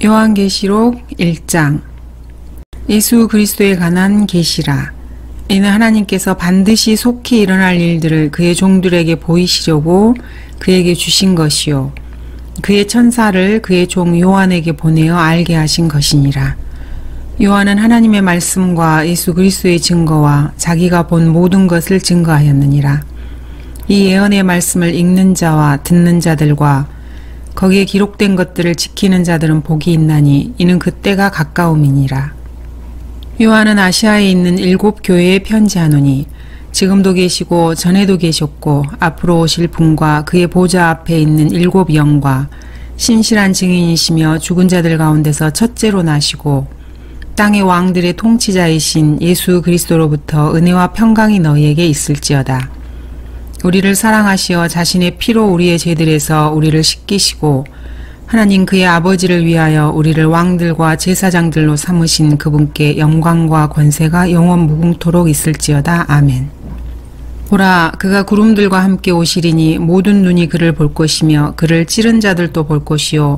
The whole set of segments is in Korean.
요한계시록 1장. 예수 그리스도에 관한 계시라. 이는 하나님께서 반드시 속히 일어날 일들을 그의 종들에게 보이시려고 그에게 주신 것이요 그의 천사를 그의 종 요한에게 보내어 알게 하신 것이니라. 요한은 하나님의 말씀과 예수 그리스도의 증거와 자기가 본 모든 것을 증거하였느니라. 이 예언의 말씀을 읽는 자와 듣는 자들과 거기에 기록된 것들을 지키는 자들은 복이 있나니 이는 그때가 가까움이니라. 요한은 아시아에 있는 7 교회에 편지하노니 지금도 계시고 전에도 계셨고 앞으로 오실 분과 그의 보좌 앞에 있는 7 영과 신실한 증인이시며 죽은 자들 가운데서 첫째로 나시고 땅의 왕들의 통치자이신 예수 그리스도로부터 은혜와 평강이 너희에게 있을지어다. 우리를 사랑하시어 자신의 피로 우리의 죄들에서 우리를 씻기시고 하나님 그의 아버지를 위하여 우리를 왕들과 제사장들로 삼으신 그분께 영광과 권세가 영원 무궁토록 있을지어다. 아멘. 보라, 그가 구름들과 함께 오시리니 모든 눈이 그를 볼 것이며 그를 찌른 자들도 볼 것이요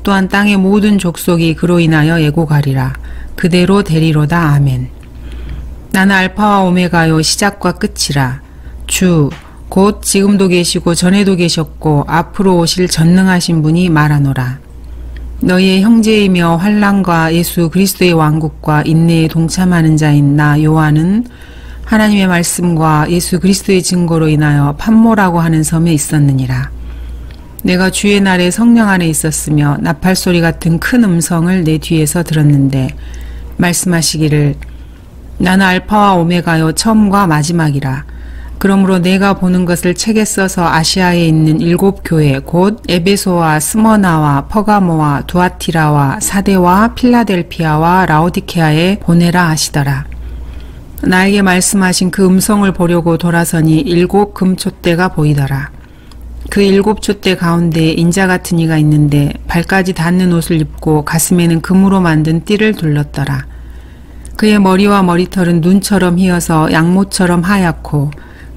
또한 땅의 모든 족속이 그로 인하여 애고가리라. 그대로 되리로다. 아멘. 나는 알파와 오메가요 시작과 끝이라. 주 곧 지금도 계시고 전에도 계셨고 앞으로 오실 전능하신 분이 말하노라. 너희의 형제이며 환난과 예수 그리스도의 왕국과 인내에 동참하는 자인 나 요한은 하나님의 말씀과 예수 그리스도의 증거로 인하여 판모라고 하는 섬에 있었느니라. 내가 주의 날에 성령 안에 있었으며 나팔소리 같은 큰 음성을 내 뒤에서 들었는데 말씀하시기를 나는 알파와 오메가요 처음과 마지막이라. 그러므로 내가 보는 것을 책에 써서 아시아에 있는 7 교회 곧 에베소와 스머나와 퍼가모와 두아티라와 사데와 필라델피아와 라오디케아에 보내라 하시더라. 나에게 말씀하신 그 음성을 보려고 돌아서니 7 금촛대가 보이더라. 그 7 촛대 가운데 인자 같은 이가 있는데 발까지 닿는 옷을 입고 가슴에는 금으로 만든 띠를 둘렀더라. 그의 머리와 머리털은 눈처럼 희어서 양모처럼 하얗고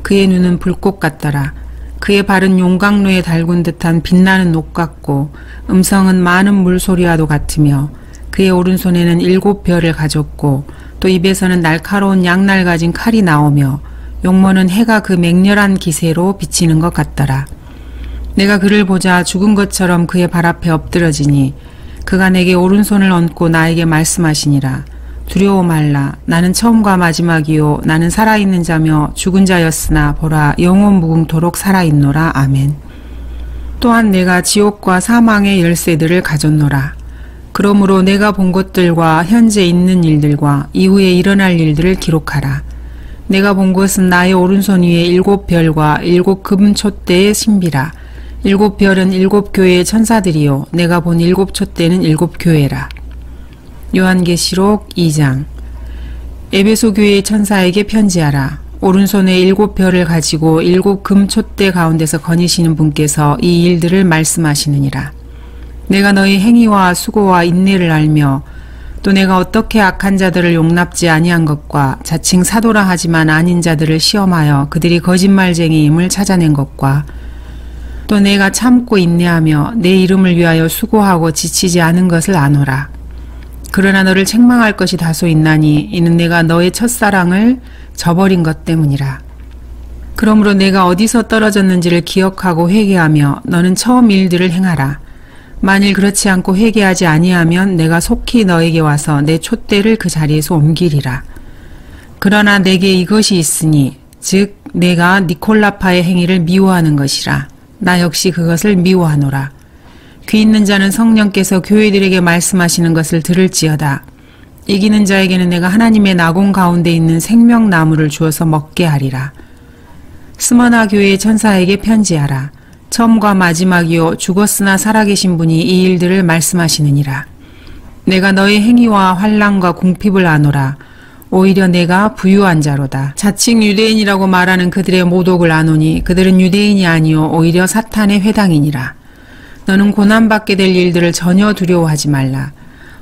그의 눈은 불꽃 같더라. 그의 발은 용광로에 달군 듯한 빛나는 녹 같고 음성은 많은 물소리와도 같으며 그의 오른손에는 7 별을 가졌고 또 입에서는 날카로운 양날 가진 칼이 나오며 용모는 해가 그 맹렬한 기세로 비치는 것 같더라. 내가 그를 보자 죽은 것처럼 그의 발 앞에 엎드러지니 그가 내게 오른손을 얹고 나에게 말씀하시니라. 두려워 말라. 나는 처음과 마지막이요 나는 살아있는 자며 죽은 자였으나 보라 영원 무궁토록 살아있노라. 아멘. 또한 내가 지옥과 사망의 열쇠들을 가졌노라. 그러므로 내가 본 것들과 현재 있는 일들과 이후에 일어날 일들을 기록하라. 내가 본 것은 나의 오른손 위에 7 별과 7 금촛대의 신비라. 7 별은 7 교회의 천사들이요 내가 본 7 촛대는 7 교회라. 요한계시록 2장. 에베소 교회의 천사에게 편지하라. 오른손에 7 별을 가지고 7 금촛대 가운데서 거니시는 분께서 이 일들을 말씀하시느니라. 내가 너희 행위와 수고와 인내를 알며 또 내가 어떻게 악한 자들을 용납지 아니한 것과 자칭 사도라 하지만 아닌 자들을 시험하여 그들이 거짓말쟁이임을 찾아낸 것과 또 내가 참고 인내하며 내 이름을 위하여 수고하고 지치지 않은 것을 아노라. 그러나 너를 책망할 것이 다소 있나니 이는 내가 너의 첫사랑을 저버린 것 때문이라. 그러므로 내가 어디서 떨어졌는지를 기억하고 회개하며 너는 처음 일들을 행하라. 만일 그렇지 않고 회개하지 아니하면 내가 속히 너에게 와서 내 촛대를 그 자리에서 옮기리라. 그러나 내게 이것이 있으니 즉 내가 니콜라파의 행위를 미워하는 것이라. 나 역시 그것을 미워하노라. 귀 있는 자는 성령께서 교회들에게 말씀하시는 것을 들을지어다. 이기는 자에게는 내가 하나님의 나공 가운데 있는 생명나무를 주어서 먹게 하리라. 스머나 교회의 천사에게 편지하라. 처음과 마지막이요 죽었으나 살아계신 분이 이 일들을 말씀하시느니라. 내가 너의 행위와 환난과 궁핍을 아노라. 오히려 내가 부유한 자로다. 자칭 유대인이라고 말하는 그들의 모독을 아노니 그들은 유대인이 아니요 오히려 사탄의 회당이니라. 너는 고난받게 될 일들을 전혀 두려워하지 말라.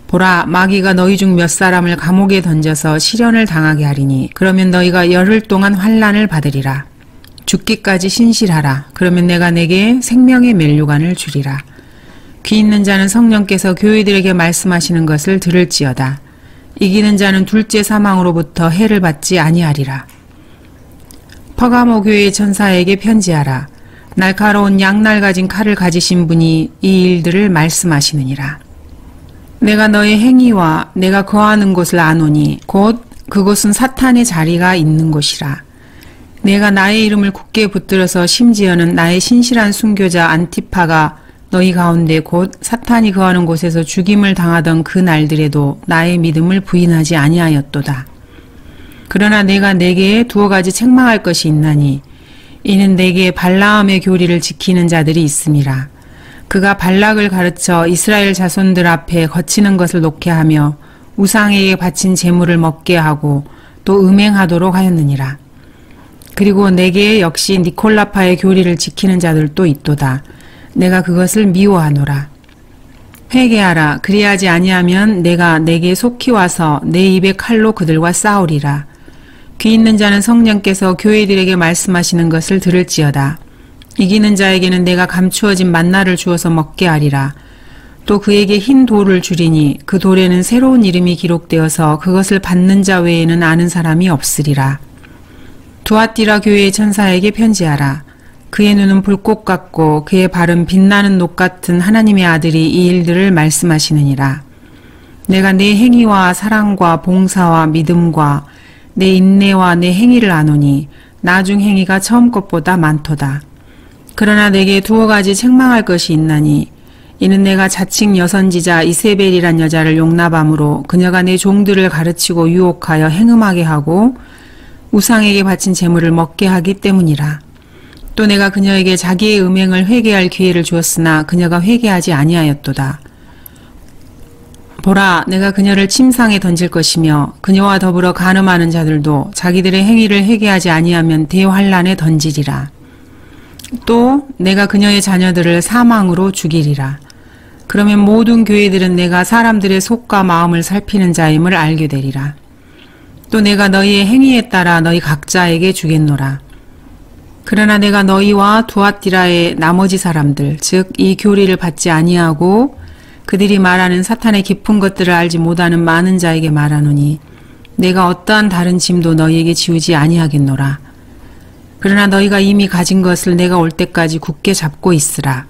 보라, 마귀가 너희 중 몇 사람을 감옥에 던져서 시련을 당하게 하리니 그러면 너희가 열흘 동안 환난을 받으리라. 죽기까지 신실하라. 그러면 내가 내게 생명의 면류관을 주리라. 귀 있는 자는 성령께서 교회들에게 말씀하시는 것을 들을지어다. 이기는 자는 둘째 사망으로부터 해를 받지 아니하리라. 퍼가모 교회의 천사에게 편지하라. 날카로운 양날 가진 칼을 가지신 분이 이 일들을 말씀하시느니라. 내가 너의 행위와 내가 거하는 곳을 아노니 곧 그곳은 사탄의 자리가 있는 곳이라. 내가 나의 이름을 굳게 붙들어서 심지어는 나의 신실한 순교자 안티파가 너희 가운데 곧 사탄이 거하는 곳에서 죽임을 당하던 그 날들에도 나의 믿음을 부인하지 아니하였도다. 그러나 내가 네게 두어 가지 책망할 것이 있나니 이는 네게 발라함의 교리를 지키는 자들이 있음이라. 그가 발락을 가르쳐 이스라엘 자손들 앞에 거치는 것을 놓게 하며 우상에게 바친 제물을 먹게 하고 또 음행하도록 하였느니라. 그리고 내게 역시 니콜라파의 교리를 지키는 자들도 있도다. 내가 그것을 미워하노라. 회개하라. 그리하지 아니하면 내가 내게 속히 와서 내 입의 칼로 그들과 싸우리라. 귀 있는 자는 성령께서 교회들에게 말씀하시는 것을 들을지어다. 이기는 자에게는 내가 감추어진 만나를 주어서 먹게 하리라. 또 그에게 흰 돌을 주리니 그 돌에는 새로운 이름이 기록되어서 그것을 받는 자 외에는 아는 사람이 없으리라. 두아띠라 교회의 천사에게 편지하라. 그의 눈은 불꽃 같고 그의 발은 빛나는 녹 같은 하나님의 아들이 이 일들을 말씀하시느니라. 내가 내 행위와 사랑과 봉사와 믿음과 내 인내와 내 행위를 아노니 나중 행위가 처음 것보다 많도다. 그러나 내게 두어 가지 책망할 것이 있나니 이는 내가 자칭 여선지자 이세벨이란 여자를 용납함으로 그녀가 내 종들을 가르치고 유혹하여 행음하게 하고 우상에게 바친 제물을 먹게 하기 때문이라. 또 내가 그녀에게 자기의 음행을 회개할 기회를 주었으나 그녀가 회개하지 아니하였도다. 보라, 내가 그녀를 침상에 던질 것이며 그녀와 더불어 간음하는 자들도 자기들의 행위를 회개하지 아니하면 대환란에 던지리라. 또 내가 그녀의 자녀들을 사망으로 죽이리라. 그러면 모든 교회들은 내가 사람들의 속과 마음을 살피는 자임을 알게 되리라. 또 내가 너희의 행위에 따라 너희 각자에게 주겠노라. 그러나 내가 너희와 두아띠라의 나머지 사람들, 즉 이 교리를 받지 아니하고 그들이 말하는 사탄의 깊은 것들을 알지 못하는 많은 자에게 말하노니 내가 어떠한 다른 짐도 너희에게 지우지 아니하겠노라. 그러나 너희가 이미 가진 것을 내가 올 때까지 굳게 잡고 있으라.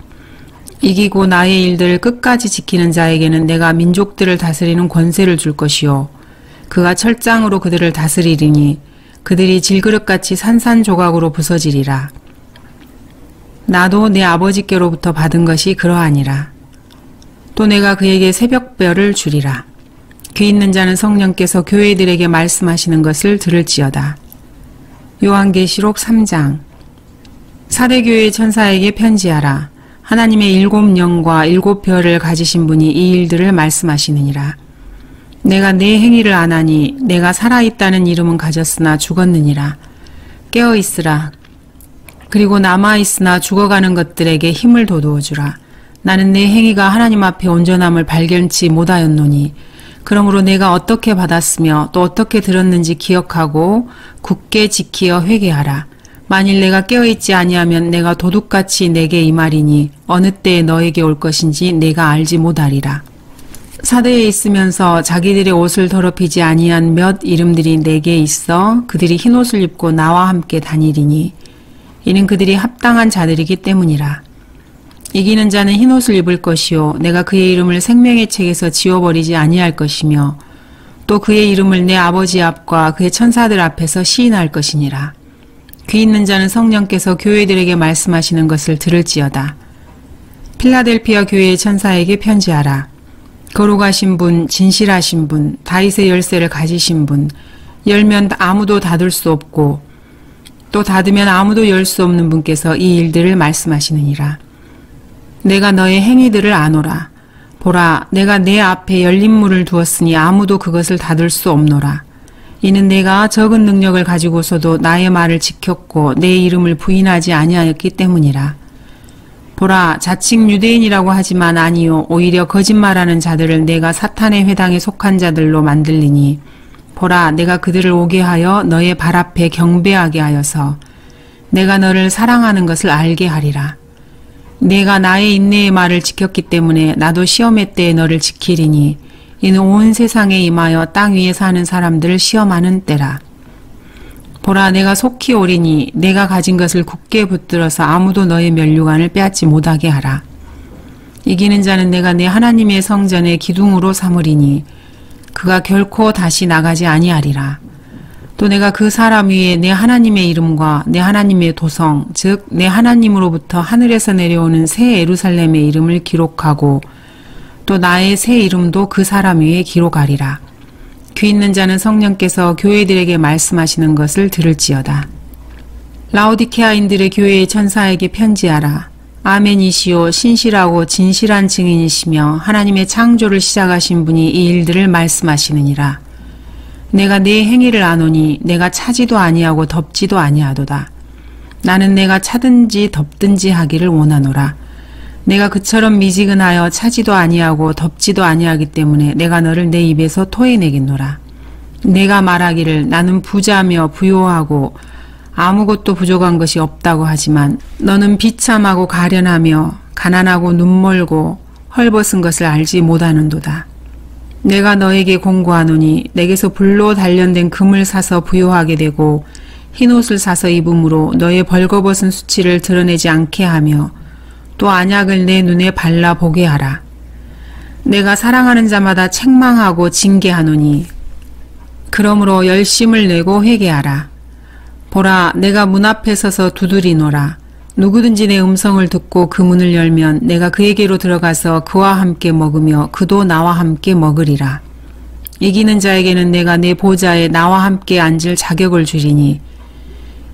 이기고 나의 일들을 끝까지 지키는 자에게는 내가 민족들을 다스리는 권세를 줄 것이요 그가 철장으로 그들을 다스리리니 그들이 질그릇같이 산산조각으로 부서지리라. 나도 내 아버지께로부터 받은 것이 그러하니라. 또 내가 그에게 새벽별을 주리라. 귀 있는 자는 성령께서 교회들에게 말씀하시는 것을 들을지어다. 요한계시록 3장. 사대교회의 천사에게 편지하라. 하나님의 7영과 7별을 가지신 분이 이 일들을 말씀하시느니라. 내가 내 행위를 아나니 내가 살아있다는 이름은 가졌으나 죽었느니라. 깨어있으라. 그리고 남아있으나 죽어가는 것들에게 힘을 돋우어주라. 나는 내 행위가 하나님 앞에 온전함을 발견치 못하였노니 그러므로 내가 어떻게 받았으며 또 어떻게 들었는지 기억하고 굳게 지키어 회개하라. 만일 내가 깨어있지 아니하면 내가 도둑같이 내게 임하리니 어느 때에 너에게 올 것인지 내가 알지 못하리라. 사대에 있으면서 자기들의 옷을 더럽히지 아니한 몇 이름들이 내게 있어 그들이 흰옷을 입고 나와 함께 다니리니 이는 그들이 합당한 자들이기 때문이라. 이기는 자는 흰옷을 입을 것이요 내가 그의 이름을 생명의 책에서 지워버리지 아니할 것이며 또 그의 이름을 내 아버지 앞과 그의 천사들 앞에서 시인할 것이니라. 귀 있는 자는 성령께서 교회들에게 말씀하시는 것을 들을지어다. 필라델피아 교회의 천사에게 편지하라. 거룩하신 분, 진실하신 분, 다윗의 열쇠를 가지신 분, 열면 아무도 닫을 수 없고 또 닫으면 아무도 열 수 없는 분께서 이 일들을 말씀하시느니라. 내가 너의 행위들을 아노라. 보라, 내가 내 앞에 열린 문을 두었으니 아무도 그것을 닫을 수 없노라. 이는 내가 적은 능력을 가지고서도 나의 말을 지켰고 내 이름을 부인하지 아니하였기 때문이라. 보라, 자칭 유대인이라고 하지만 아니요 오히려 거짓말하는 자들을 내가 사탄의 회당에 속한 자들로 만들리니 보라, 내가 그들을 오게 하여 너의 발 앞에 경배하게 하여서 내가 너를 사랑하는 것을 알게 하리라. 내가 나의 인내의 말을 지켰기 때문에 나도 시험의 때에 너를 지키리니 이는 온 세상에 임하여 땅 위에 사는 사람들을 시험하는 때라. 보라, 내가 속히 오리니 내가 가진 것을 굳게 붙들어서 아무도 너의 면류관을 빼앗지 못하게 하라. 이기는 자는 내가 내 하나님의 성전의 기둥으로 삼으리니 그가 결코 다시 나가지 아니하리라. 또 내가 그 사람 위에 내 하나님의 이름과 내 하나님의 도성, 즉 내 하나님으로부터 하늘에서 내려오는 새 예루살렘의 이름을 기록하고 또 나의 새 이름도 그 사람 위에 기록하리라. 귀 있는 자는 성령께서 교회들에게 말씀하시는 것을 들을지어다. 라오디케아인들의 교회의 천사에게 편지하라. 아멘이시오, 신실하고 진실한 증인이시며 하나님의 창조를 시작하신 분이 이 일들을 말씀하시느니라. 내가 네 행위를 아노니 내가 차지도 아니하고 덮지도 아니하도다. 나는 내가 차든지 덮든지 하기를 원하노라. 내가 그처럼 미지근하여 차지도 아니하고 덮지도 아니하기 때문에 내가 너를 내 입에서 토해내겠노라. 내가 말하기를 나는 부자며 부요하고 아무것도 부족한 것이 없다고 하지만 너는 비참하고 가련하며 가난하고 눈멀고 헐벗은 것을 알지 못하는도다. 내가 너에게 공고하노니 내게서 불로 단련된 금을 사서 부요하게 되고 흰옷을 사서 입음으로 너의 벌거벗은 수치를 드러내지 않게 하며 또 안약을 내 눈에 발라 보게 하라. 내가 사랑하는 자마다 책망하고 징계하노니 그러므로 열심을 내고 회개하라. 보라, 내가 문 앞에 서서 두드리노라. 누구든지 내 음성을 듣고 그 문을 열면 내가 그에게로 들어가서 그와 함께 먹으며 그도 나와 함께 먹으리라. 이기는 자에게는 내가 내 보좌에 나와 함께 앉을 자격을 주리니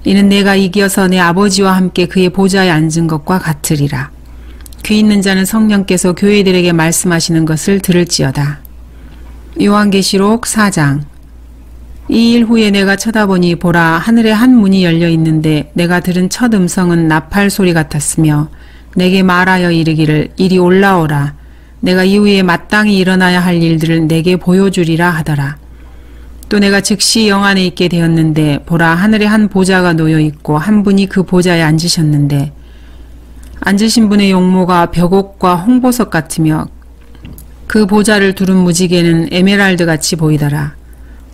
이는 내가 이겨서 내 아버지와 함께 그의 보좌에 앉은 것과 같으리라. 귀 있는 자는 성령께서 교회들에게 말씀하시는 것을 들을지어다. 요한계시록 4장. 이 일 후에 내가 쳐다보니 보라, 하늘에 한 문이 열려 있는데 내가 들은 첫 음성은 나팔 소리 같았으며 내게 말하여 이르기를 이리 올라오라. 내가 이후에 마땅히 일어나야 할 일들을 내게 보여주리라 하더라. 또 내가 즉시 영 안에 있게 되었는데 보라, 하늘에 한 보좌가 놓여 있고 한 분이 그 보좌에 앉으셨는데 앉으신 분의 용모가 벽옥과 홍보석 같으며 그 보좌를 두른 무지개는 에메랄드 같이 보이더라.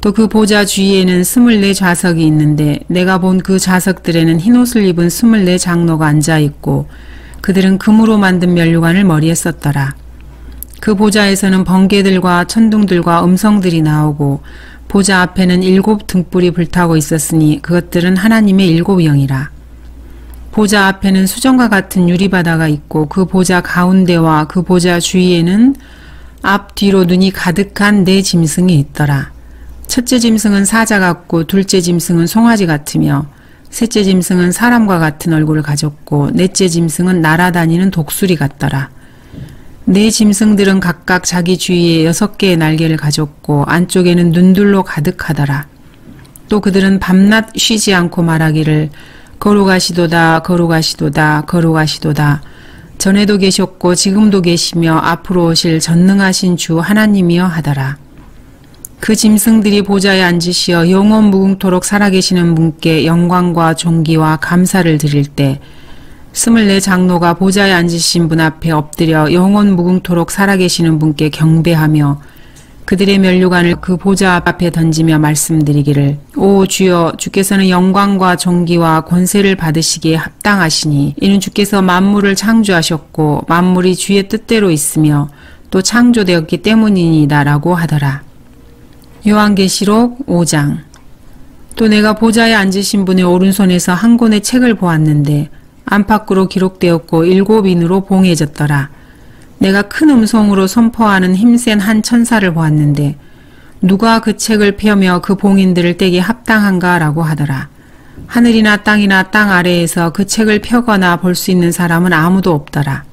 또 그 보좌 주위에는 24 좌석이 있는데 내가 본 그 좌석들에는 흰옷을 입은 24 장로가 앉아있고 그들은 금으로 만든 면류관을 머리에 썼더라. 그 보좌에서는 번개들과 천둥들과 음성들이 나오고 보좌 앞에는 7 등불이 불타고 있었으니 그것들은 하나님의 7 영이라. 보좌 앞에는 수정과 같은 유리바다가 있고 그 보좌 가운데와 그 보좌 주위에는 앞뒤로 눈이 가득한 4 짐승이 있더라. 첫째 짐승은 사자 같고 둘째 짐승은 송아지 같으며 셋째 짐승은 사람과 같은 얼굴을 가졌고 넷째 짐승은 날아다니는 독수리 같더라. 4 짐승들은 각각 자기 주위에 6개의 날개를 가졌고 안쪽에는 눈들로 가득하더라. 또 그들은 밤낮 쉬지 않고 말하기를 거룩하시도다 거룩하시도다 거룩하시도다. 전에도 계셨고 지금도 계시며 앞으로 오실 전능하신 주 하나님이여 하더라. 그 짐승들이 보좌에 앉으시어 영원 무궁토록 살아계시는 분께 영광과 존귀와 감사를 드릴 때 24 장로가 보좌에 앉으신 분 앞에 엎드려 영원 무궁토록 살아계시는 분께 경배하며 그들의 면류관을 그 보좌 앞에 던지며 말씀드리기를 오 주여, 주께서는 영광과 존귀와 권세를 받으시기에 합당하시니 이는 주께서 만물을 창조하셨고 만물이 주의 뜻대로 있으며 또 창조되었기 때문이니이다 라고 하더라. 요한계시록 5장. 또 내가 보좌에 앉으신 분의 오른손에서 한 권의 책을 보았는데 안팎으로 기록되었고 7인으로 봉해졌더라. 내가 큰 음성으로 선포하는 힘센 한 천사를 보았는데 누가 그 책을 펴며 그 봉인들을 떼기 합당한가 라고 하더라. 하늘이나 땅이나 땅 아래에서 그 책을 펴거나 볼 수 있는 사람은 아무도 없더라.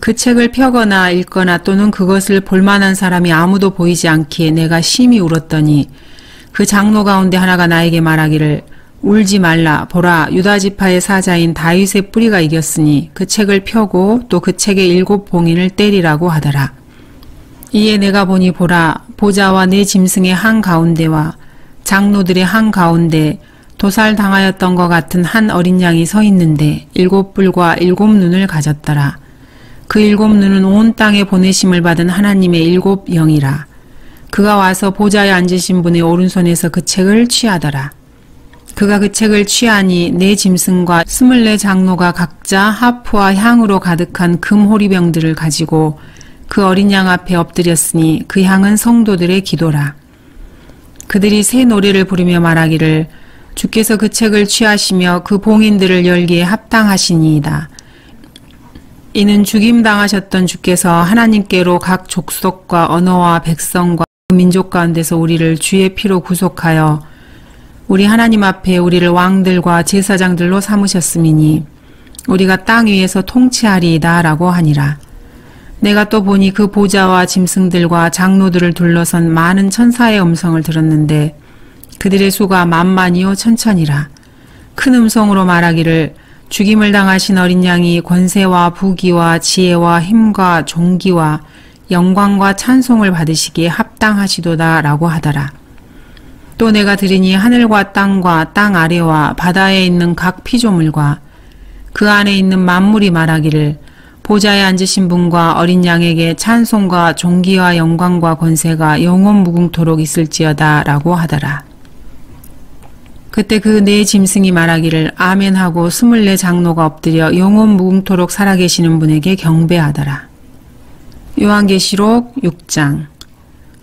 그 책을 펴거나 읽거나 또는 그것을 볼만한 사람이 아무도 보이지 않기에 내가 심히 울었더니 그 장로 가운데 하나가 나에게 말하기를 울지 말라. 보라, 유다지파의 사자인 다윗의 뿌리가 이겼으니 그 책을 펴고 또 그 책의 7 봉인을 떼리라고 하더라. 이에 내가 보니 보라, 보좌와 4 짐승의 한 가운데와 장로들의 한 가운데 도살당하였던 것 같은 한 어린 양이 서 있는데 7뿔과 7눈을 가졌더라. 그 7눈은 온 땅에 보내심을 받은 하나님의 7 영이라. 그가 와서 보좌에 앉으신 분의 오른손에서 그 책을 취하더라. 그가 그 책을 취하니 네 짐승과 24 장로가 각자 하프와 향으로 가득한 금 호리병들을 가지고 그 어린 양 앞에 엎드렸으니 그 향은 성도들의 기도라. 그들이 새 노래를 부르며 말하기를 주께서 그 책을 취하시며 그 봉인들을 열기에 합당하시니이다. 이는 죽임당하셨던 주께서 하나님께로 각 족속과 언어와 백성과 민족 가운데서 우리를 주의 피로 구속하여 우리 하나님 앞에 우리를 왕들과 제사장들로 삼으셨음이니 우리가 땅 위에서 통치하리이다 라고 하니라. 내가 또 보니 그 보좌와 짐승들과 장로들을 둘러선 많은 천사의 음성을 들었는데 그들의 수가 만만이요 천천이라. 큰 음성으로 말하기를 죽임을 당하신 어린 양이 권세와 부귀와 지혜와 힘과 존귀와 영광과 찬송을 받으시기에 합당하시도다 라고 하더라. 또 내가 들으니 하늘과 땅과 땅 아래와 바다에 있는 각 피조물과 그 안에 있는 만물이 말하기를 보좌에 앉으신 분과 어린 양에게 찬송과 존귀와 영광과 권세가 영원 무궁토록 있을지어다 라고 하더라. 그때 그 네 짐승이 말하기를 아멘하고 24 장로가 엎드려 영원 무궁토록 살아계시는 분에게 경배하더라. 요한계시록 6장.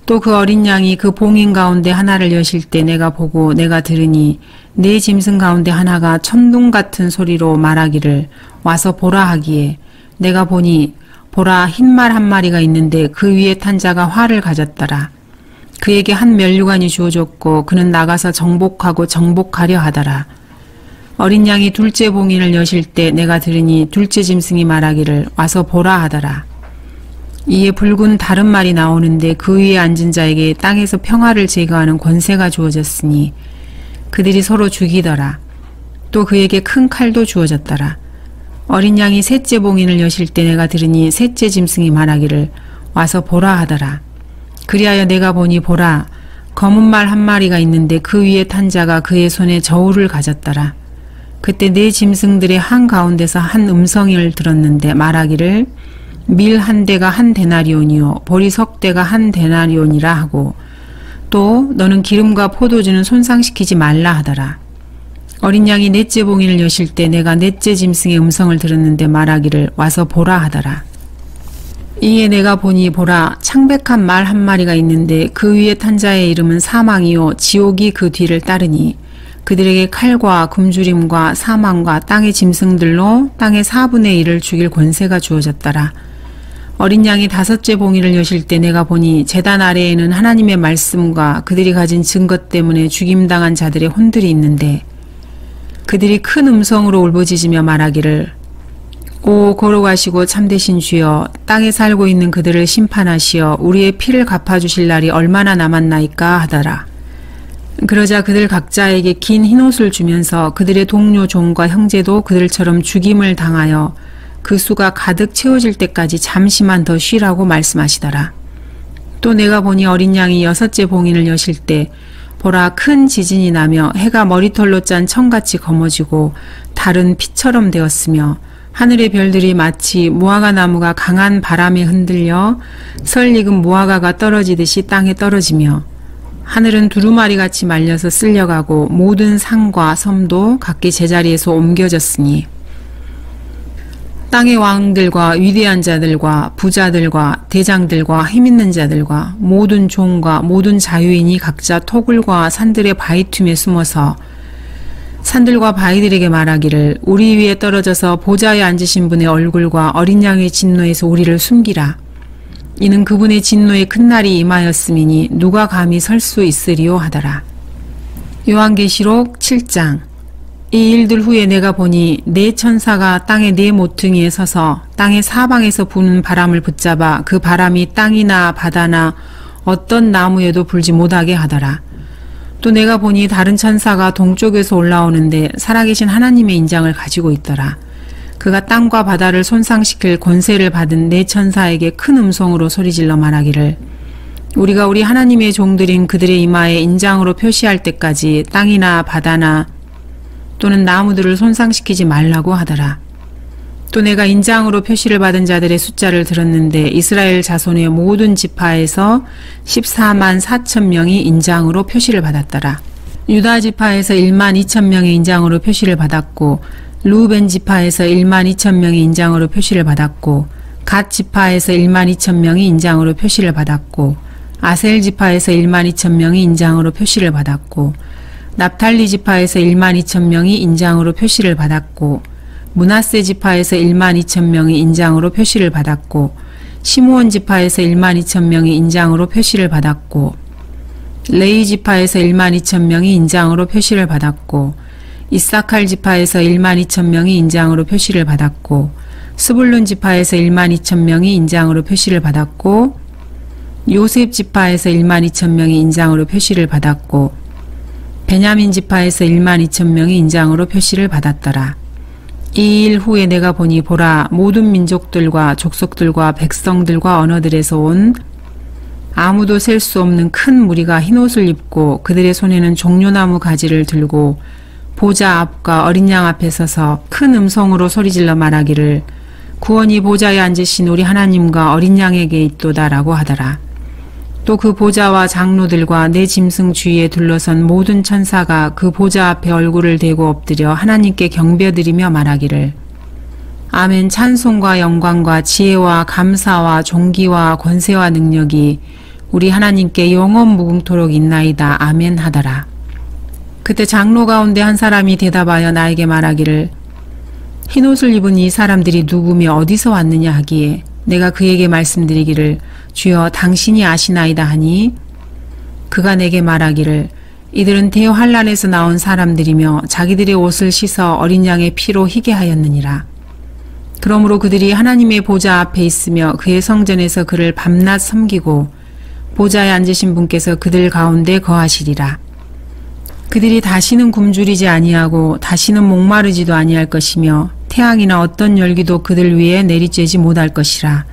또 그 어린 양이 그 봉인 가운데 하나를 여실 때 내가 보고 내가 들으니 네 짐승 가운데 하나가 천둥 같은 소리로 말하기를 와서 보라 하기에 내가 보니 보라 흰말 한 마리가 있는데 그 위에 탄 자가 활을 가졌더라. 그에게 한 면류관이 주어졌고 그는 나가서 정복하고 정복하려 하더라. 어린 양이 둘째 봉인을 여실 때 내가 들으니 둘째 짐승이 말하기를 와서 보라 하더라. 이에 붉은 다른 말이 나오는데 그 위에 앉은 자에게 땅에서 평화를 제거하는 권세가 주어졌으니 그들이 서로 죽이더라. 또 그에게 큰 칼도 주어졌더라. 어린 양이 셋째 봉인을 여실 때 내가 들으니 셋째 짐승이 말하기를 와서 보라 하더라. 그리하여 내가 보니 보라 검은 말 한 마리가 있는데 그 위에 탄 자가 그의 손에 저울을 가졌더라. 그때 네 짐승들의 한가운데서 한 음성을 들었는데 말하기를 밀 한 대가 한 데나리온이요 보리 석 대가 한 데나리온이라 하고 또 너는 기름과 포도주는 손상시키지 말라 하더라. 어린 양이 넷째 봉인을 여실 때 내가 넷째 짐승의 음성을 들었는데 말하기를 와서 보라 하더라. 이에 내가 보니 보라 창백한 말 한 마리가 있는데 그 위에 탄 자의 이름은 사망이요 지옥이 그 뒤를 따르니 그들에게 칼과 굶주림과 사망과 땅의 짐승들로 땅의 4분의 1을 죽일 권세가 주어졌더라. 어린 양이 다섯째 봉인을 여실 때 내가 보니 제단 아래에는 하나님의 말씀과 그들이 가진 증거 때문에 죽임당한 자들의 혼들이 있는데 그들이 큰 음성으로 울부짖으며 말하기를 오 거룩하시고 참되신 주여 땅에 살고 있는 그들을 심판하시어 우리의 피를 갚아주실 날이 얼마나 남았나이까 하더라. 그러자 그들 각자에게 긴 흰옷을 주면서 그들의 동료 종과 형제도 그들처럼 죽임을 당하여 그 수가 가득 채워질 때까지 잠시만 더 쉬라고 말씀하시더라. 또 내가 보니 어린 양이 여섯째 봉인을 여실 때 보라 큰 지진이 나며 해가 머리털로 짠 청같이 검어지고 달은 피처럼 되었으며 하늘의 별들이 마치 무화과 나무가 강한 바람에 흔들려 설 익은 무화과가 떨어지듯이 땅에 떨어지며 하늘은 두루마리같이 말려서 쓸려가고 모든 산과 섬도 각기 제자리에서 옮겨졌으니 땅의 왕들과 위대한 자들과 부자들과 대장들과 힘있는 자들과 모든 종과 모든 자유인이 각자 토굴과 산들의 바위 틈에 숨어서 산들과 바위들에게 말하기를 우리 위에 떨어져서 보좌에 앉으신 분의 얼굴과 어린 양의 진노에서 우리를 숨기라. 이는 그분의 진노의 큰 날이 임하였음이니 누가 감히 설 수 있으리요 하더라. 요한계시록 7장. 이 일들 후에 내가 보니 네 천사가 땅의 네 모퉁이에 서서 땅의 사방에서 부는 바람을 붙잡아 그 바람이 땅이나 바다나 어떤 나무에도 불지 못하게 하더라. 또 내가 보니 다른 천사가 동쪽에서 올라오는데 살아계신 하나님의 인장을 가지고 있더라. 그가 땅과 바다를 손상시킬 권세를 받은 네 천사에게 큰 음성으로 소리질러 말하기를 우리가 우리 하나님의 종들인 그들의 이마에 인장으로 표시할 때까지 땅이나 바다나 또는 나무들을 손상시키지 말라고 하더라. 또 내가 인장으로 표시를 받은 자들의 숫자를 들었는데 이스라엘 자손의 모든 지파에서 14만 4천 명이 인장으로 표시를 받았더라. 유다 지파에서 1만 2천 명의 인장으로 표시를 받았고 루벤 지파에서 1만 2천 명의 인장으로 표시를 받았고 갓 지파에서 1만 2천 명이 인장으로 표시를 받았고 아셀 지파에서 1만 2천 명이 인장으로 표시를 받았고 납탈리 지파에서 1만 2천 명이 인장으로 표시를 받았고 므낫세 지파에서 1만 2천 명이 인장으로 표시를 받았고 시므온 지파에서 1만 2천 명이 인장으로 표시를 받았고 레위 지파에서 1만 2천 명이 인장으로 표시를 받았고 이사칼 지파에서 1만 2천 명이 인장으로 표시를 받았고 스불룬 지파에서 1만 2천 명이 인장으로 표시를 받았고 요셉 지파에서 1만 2천 명이 인장으로 표시를 받았고 베냐민 지파에서 1만 2천 명이 인장으로 표시를 받았더라. 이 일 후에 내가 보니 보라 모든 민족들과 족속들과 백성들과 언어들에서 온 아무도 셀 수 없는 큰 무리가 흰옷을 입고 그들의 손에는 종려나무 가지를 들고 보좌 앞과 어린 양 앞에 서서 큰 음성으로 소리질러 말하기를 구원이 보좌에 앉으신 우리 하나님과 어린 양에게 있도다라고 하더라. 또 그 보좌와 장로들과 내 짐승 주위에 둘러선 모든 천사가 그 보좌 앞에 얼굴을 대고 엎드려 하나님께 경배드리며 말하기를 아멘. 찬송과 영광과 지혜와 감사와 존귀와 권세와 능력이 우리 하나님께 영원 무궁토록 있나이다. 아멘 하더라. 그때 장로 가운데 한 사람이 대답하여 나에게 말하기를 흰옷을 입은 이 사람들이 누구며 어디서 왔느냐 하기에 내가 그에게 말씀드리기를 주여 당신이 아시나이다 하니 그가 내게 말하기를 이들은 대환란에서 나온 사람들이며 자기들의 옷을 씻어 어린 양의 피로 희게 하였느니라. 그러므로 그들이 하나님의 보좌 앞에 있으며 그의 성전에서 그를 밤낮 섬기고 보좌에 앉으신 분께서 그들 가운데 거하시리라. 그들이 다시는 굶주리지 아니하고 다시는 목마르지도 아니할 것이며 태양이나 어떤 열기도 그들 위에 내리쬐지 못할 것이라.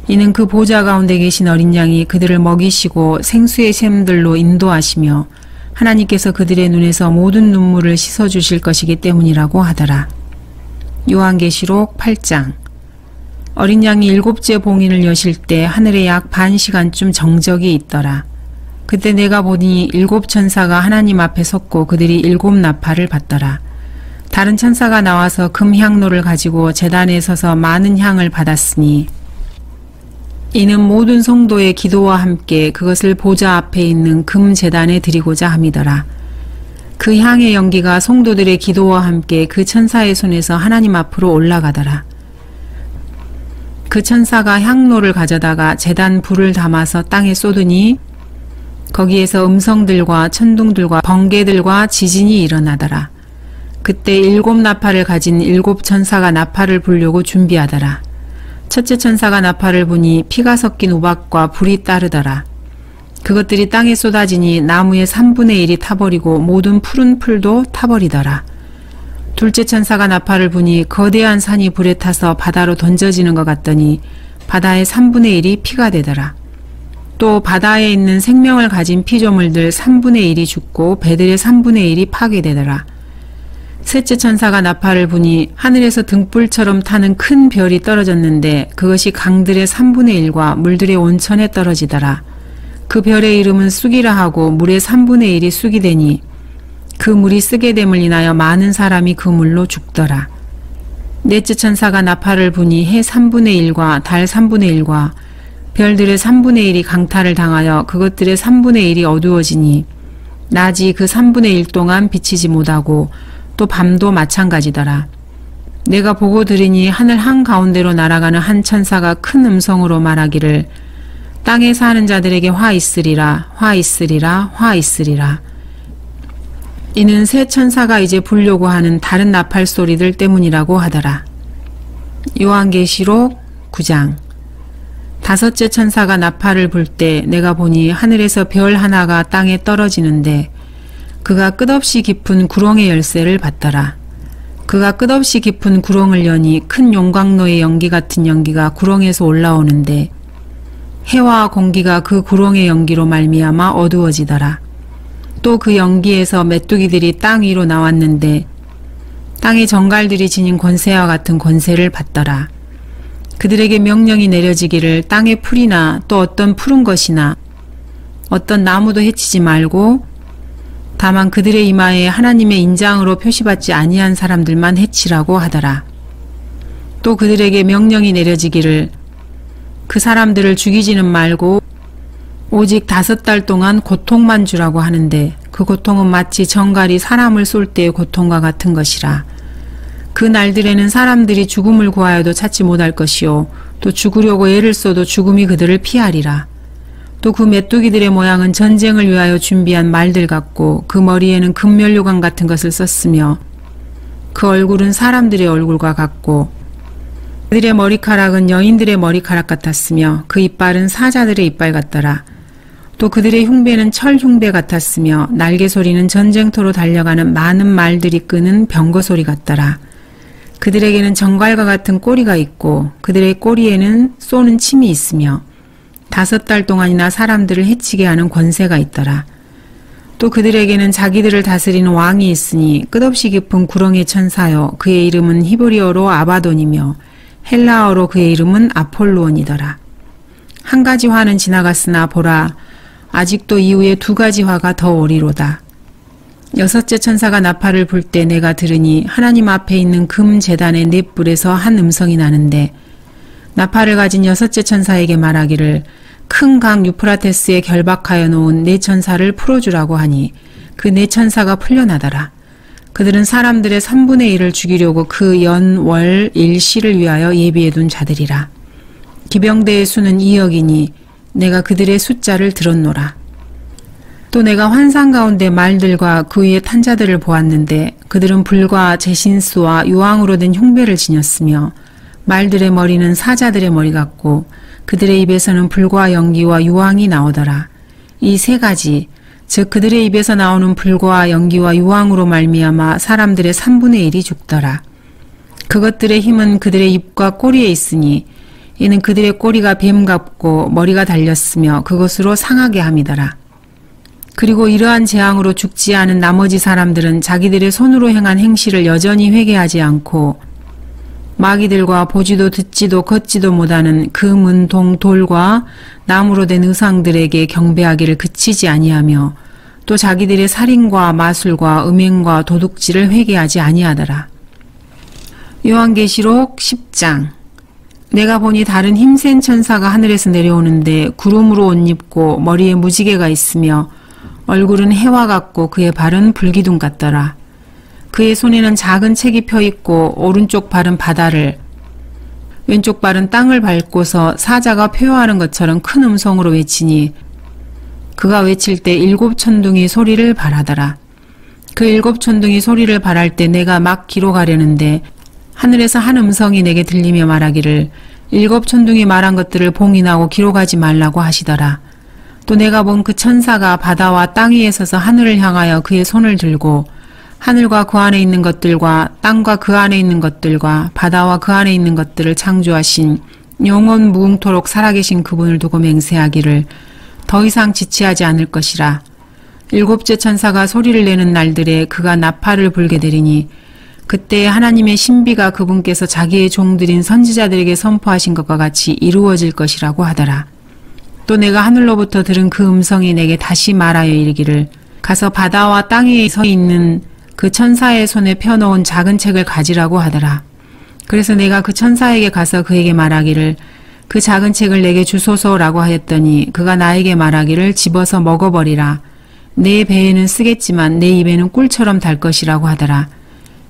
이는 그 보좌 가운데 계신 어린 양이 그들을 먹이시고 생수의 샘들로 인도하시며 하나님께서 그들의 눈에서 모든 눈물을 씻어주실 것이기 때문이라고 하더라. 요한계시록 8장. 어린 양이 7째 봉인을 여실 때 하늘에 약 반 시간쯤 정적이 있더라. 그때 내가 보니 7 천사가 하나님 앞에 섰고 그들이 7 나팔을 받더라. 다른 천사가 나와서 금향로를 가지고 제단에 서서 많은 향을 받았으니 이는 모든 성도의 기도와 함께 그것을 보좌 앞에 있는 금 제단에 드리고자 함이더라. 그 향의 연기가 성도들의 기도와 함께 그 천사의 손에서 하나님 앞으로 올라가더라. 그 천사가 향로를 가져다가 제단 불을 담아서 땅에 쏟으니 거기에서 음성들과 천둥들과 번개들과 지진이 일어나더라. 그때 7 나팔을 가진 7 천사가 나팔을 불려고 준비하더라. 첫째 천사가 나팔을 부니 피가 섞인 우박과 불이 따르더라. 그것들이 땅에 쏟아지니 나무의 3분의 1이 타버리고 모든 푸른 풀도 타버리더라. 둘째 천사가 나팔을 부니 거대한 산이 불에 타서 바다로 던져지는 것 같더니 바다의 3분의 1이 피가 되더라. 또 바다에 있는 생명을 가진 피조물들 3분의 1이 죽고 배들의 3분의 1이 파괴되더라. 셋째 천사가 나팔을 부니 하늘에서 등불처럼 타는 큰 별이 떨어졌는데 그것이 강들의 3분의 1과 물들의 온천에 떨어지더라. 그 별의 이름은 쑥이라 하고 물의 3분의 1이 쑥이 되니 그 물이 쓰게 됨을 인하여 많은 사람이 그 물로 죽더라. 넷째 천사가 나팔을 부니 해 3분의 1과 달 3분의 1과 별들의 3분의 1이 강탈을 당하여 그것들의 3분의 1이 어두워지니 낮이 그 3분의 1 동안 비치지 못하고 또 밤도 마찬가지더라. 내가 보고 들으니 하늘 한가운데로 날아가는 한 천사가 큰 음성으로 말하기를 땅에 사는 자들에게 화 있으리라, 화 있으리라, 화 있으리라. 이는 새 천사가 이제 불려고 하는 다른 나팔 소리들 때문이라고 하더라. 요한계시록 9장. 다섯째 천사가 나팔을 불 때 내가 보니 하늘에서 별 하나가 땅에 떨어지는데 그가 끝없이 깊은 구렁의 열쇠를 받더라. 그가 끝없이 깊은 구렁을 여니 큰 용광로의 연기 같은 연기가 구렁에서 올라오는데 해와 공기가 그 구렁의 연기로 말미암아 어두워지더라. 또 그 연기에서 메뚜기들이 땅 위로 나왔는데 땅의 정갈들이 지닌 권세와 같은 권세를 받더라. 그들에게 명령이 내려지기를 땅의 풀이나 또 어떤 푸른 것이나 어떤 나무도 해치지 말고 다만 그들의 이마에 하나님의 인장으로 표시받지 아니한 사람들만 해치라고 하더라. 또 그들에게 명령이 내려지기를 그 사람들을 죽이지는 말고 오직 5달 동안 고통만 주라고 하는데 그 고통은 마치 정갈이 사람을 쏠 때의 고통과 같은 것이라. 그 날들에는 사람들이 죽음을 구하여도 찾지 못할 것이요 또 죽으려고 애를 써도 죽음이 그들을 피하리라. 또 그 메뚜기들의 모양은 전쟁을 위하여 준비한 말들 같고 그 머리에는 금면류관 같은 것을 썼으며 그 얼굴은 사람들의 얼굴과 같고 그들의 머리카락은 여인들의 머리카락 같았으며 그 이빨은 사자들의 이빨 같더라. 또 그들의 흉배는 철 흉배 같았으며 날개 소리는 전쟁터로 달려가는 많은 말들이 끄는 병거 소리 같더라. 그들에게는 정갈과 같은 꼬리가 있고 그들의 꼬리에는 쏘는 침이 있으며 5달 동안이나 사람들을 해치게 하는 권세가 있더라. 또 그들에게는 자기들을 다스리는 왕이 있으니 끝없이 깊은 구렁의 천사요 그의 이름은 히브리어로 아바돈이며 헬라어로 그의 이름은 아폴로온이더라. 한 가지 화는 지나갔으나 보라 아직도 이후에 2가지 화가 더 오리로다. 6째 천사가 나팔을 불 때 내가 들으니 하나님 앞에 있는 금 제단의 넷불에서 한 음성이 나는데 나팔을 가진 6째 천사에게 말하기를 큰 강 유프라테스에 결박하여 놓은 4천사를 풀어주라고 하니 그 4천사가 풀려나더라. 그들은 사람들의 3분의 1을 죽이려고 그 연, 월, 일시를 위하여 예비해둔 자들이라. 기병대의 수는 2억이니 내가 그들의 숫자를 들었노라. 또 내가 환상 가운데 말들과 그 위에 탄 자들을 보았는데 그들은 불과 제신스와 유황으로 된 흉배를 지녔으며 말들의 머리는 사자들의 머리 같고 그들의 입에서는 불과 연기와 유황이 나오더라. 이 3가지 즉 그들의 입에서 나오는 불과 연기와 유황으로 말미암아 사람들의 3분의 1이 죽더라. 그것들의 힘은 그들의 입과 꼬리에 있으니 이는 그들의 꼬리가 뱀 같고 머리가 달렸으며 그것으로 상하게 함이더라. 그리고 이러한 재앙으로 죽지 않은 나머지 사람들은 자기들의 손으로 행한 행실을 여전히 회개하지 않고 마귀들과 보지도 듣지도 걷지도 못하는 금, 동, 돌과 나무로 된 의상들에게 경배하기를 그치지 아니하며 또 자기들의 살인과 마술과 음행과 도둑질을 회개하지 아니하더라. 요한계시록 10장. 내가 보니 다른 힘센 천사가 하늘에서 내려오는데 구름으로 옷 입고 머리에 무지개가 있으며 얼굴은 해와 같고 그의 발은 불기둥 같더라. 그의 손에는 작은 책이 펴있고 오른쪽 발은 바다를 왼쪽 발은 땅을 밟고서 사자가 표효하는 것처럼 큰 음성으로 외치니 그가 외칠 때 7천둥이 소리를 발하더라. 그 7천둥이 소리를 발할 때 내가 막 기록하려는데 하늘에서 한 음성이 내게 들리며 말하기를 7천둥이 말한 것들을 봉인하고 기록하지 말라고 하시더라. 또 내가 본 그 천사가 바다와 땅 위에 서서 하늘을 향하여 그의 손을 들고 하늘과 그 안에 있는 것들과 땅과 그 안에 있는 것들과 바다와 그 안에 있는 것들을 창조하신 영원 무궁토록 살아계신 그분을 두고 맹세하기를 더 이상 지체하지 않을 것이라. 7째 천사가 소리를 내는 날들에 그가 나팔을 불게 되리니 그때 하나님의 신비가 그분께서 자기의 종들인 선지자들에게 선포하신 것과 같이 이루어질 것이라고 하더라. 또 내가 하늘로부터 들은 그 음성이 내게 다시 말하여 이르기를 가서 바다와 땅 위에 서 있는 그 천사의 손에 펴놓은 작은 책을 가지라고 하더라. 그래서 내가 그 천사에게 가서 그에게 말하기를 그 작은 책을 내게 주소서라고 하였더니 그가 나에게 말하기를 집어서 먹어버리라. 내 배에는 쓰겠지만 내 입에는 꿀처럼 달 것이라고 하더라.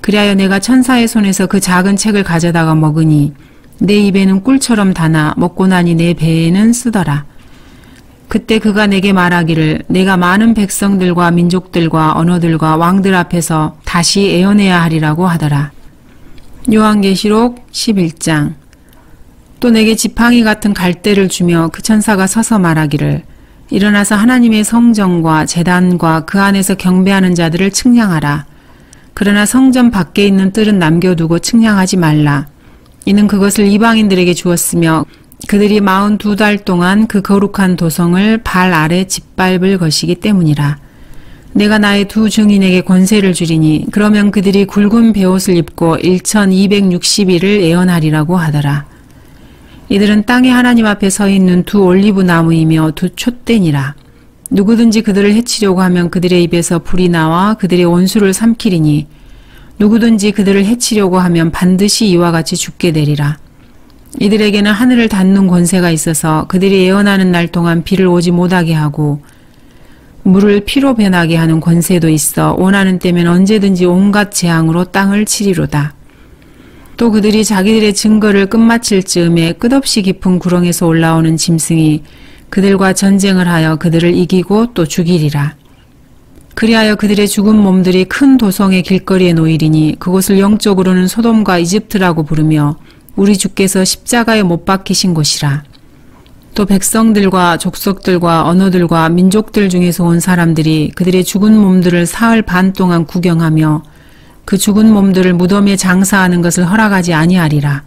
그리하여 내가 천사의 손에서 그 작은 책을 가져다가 먹으니 내 입에는 꿀처럼 다나 먹고 나니 내 배에는 쓰더라. 그때 그가 내게 말하기를 내가 많은 백성들과 민족들과 언어들과 왕들 앞에서 다시 애원해야 하리라고 하더라. 요한계시록 11장. 또 내게 지팡이 같은 갈대를 주며 그 천사가 서서 말하기를 일어나서 하나님의 성전과 제단과 그 안에서 경배하는 자들을 측량하라. 그러나 성전 밖에 있는 뜰은 남겨두고 측량하지 말라. 이는 그것을 이방인들에게 주었으며 그들이 42달 동안 그 거룩한 도성을 발 아래 짓밟을 것이기 때문이라. 내가 나의 두 증인에게 권세를 주리니 그러면 그들이 굵은 베옷을 입고 1260일을 애언하리라고 하더라. 이들은 땅에 하나님 앞에 서 있는 두 올리브 나무이며 두 촛대니라. 누구든지 그들을 해치려고 하면 그들의 입에서 불이 나와 그들의 원수를 삼키리니 누구든지 그들을 해치려고 하면 반드시 이와 같이 죽게 되리라. 이들에게는 하늘을 닫는 권세가 있어서 그들이 애언하는 날 동안 비를 오지 못하게 하고 물을 피로 변하게 하는 권세도 있어 원하는 때면 언제든지 온갖 재앙으로 땅을 치리로다. 또 그들이 자기들의 증거를 끝마칠 즈음에 끝없이 깊은 구렁에서 올라오는 짐승이 그들과 전쟁을 하여 그들을 이기고 또 죽이리라. 그리하여 그들의 죽은 몸들이 큰 도성의 길거리에 놓이리니 그곳을 영적으로는 소돔과 이집트라고 부르며 우리 주께서 십자가에 못 박히신 곳이라. 또 백성들과 족속들과 언어들과 민족들 중에서 온 사람들이 그들의 죽은 몸들을 사흘 반 동안 구경하며 그 죽은 몸들을 무덤에 장사하는 것을 허락하지 아니하리라.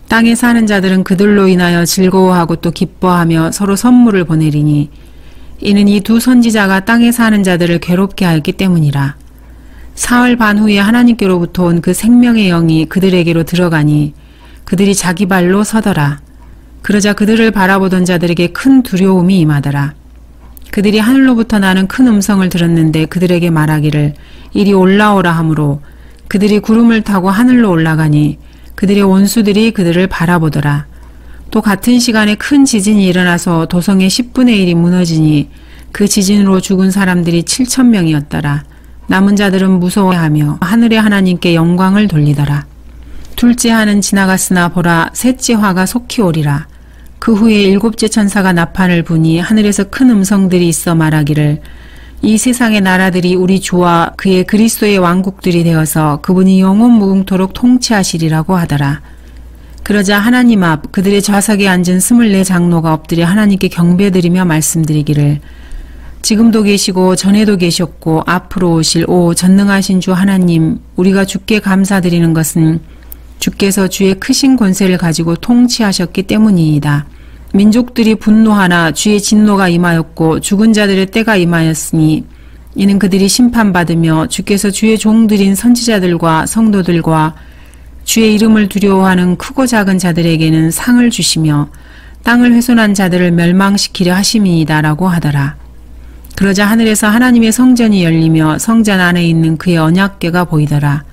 땅에 사는 자들은 그들로 인하여 즐거워하고 또 기뻐하며 서로 선물을 보내리니 이는 이 두 선지자가 땅에 사는 자들을 괴롭게 하였기 때문이라. 사흘 반 후에 하나님께로부터 온 그 생명의 영이 그들에게로 들어가니 그들이 자기 발로 서더라. 그러자 그들을 바라보던 자들에게 큰 두려움이 임하더라. 그들이 하늘로부터 나는 큰 음성을 들었는데 그들에게 말하기를 이리 올라오라 하므로 그들이 구름을 타고 하늘로 올라가니 그들의 원수들이 그들을 바라보더라. 또 같은 시간에 큰 지진이 일어나서 도성의 10분의 1이 무너지니 그 지진으로 죽은 사람들이 7,000명이었더라. 남은 자들은 무서워하며 하늘의 하나님께 영광을 돌리더라. 둘째 하는 지나갔으나 보라 셋째 화가 속히 오리라. 그 후에 일곱째 천사가 나판을 부니 하늘에서 큰 음성들이 있어 말하기를 이 세상의 나라들이 우리 주와 그의 그리스도의 왕국들이 되어서 그분이 영원 무궁토록 통치하시리라고 하더라. 그러자 하나님 앞 그들의 좌석에 앉은 24 장로가 엎드려 하나님께 경배드리며 말씀드리기를 지금도 계시고 전에도 계셨고 앞으로 오실 오 전능하신 주 하나님 우리가 주께 감사드리는 것은 주께서 주의 크신 권세를 가지고 통치하셨기 때문이이다. 민족들이 분노하나 주의 진노가 임하였고 죽은 자들의 때가 임하였으니 이는 그들이 심판받으며 주께서 주의 종들인 선지자들과 성도들과 주의 이름을 두려워하는 크고 작은 자들에게는 상을 주시며 땅을 훼손한 자들을 멸망시키려 하심이이다 라고 하더라. 그러자 하늘에서 하나님의 성전이 열리며 성전 안에 있는 그의 언약궤가 보이더라.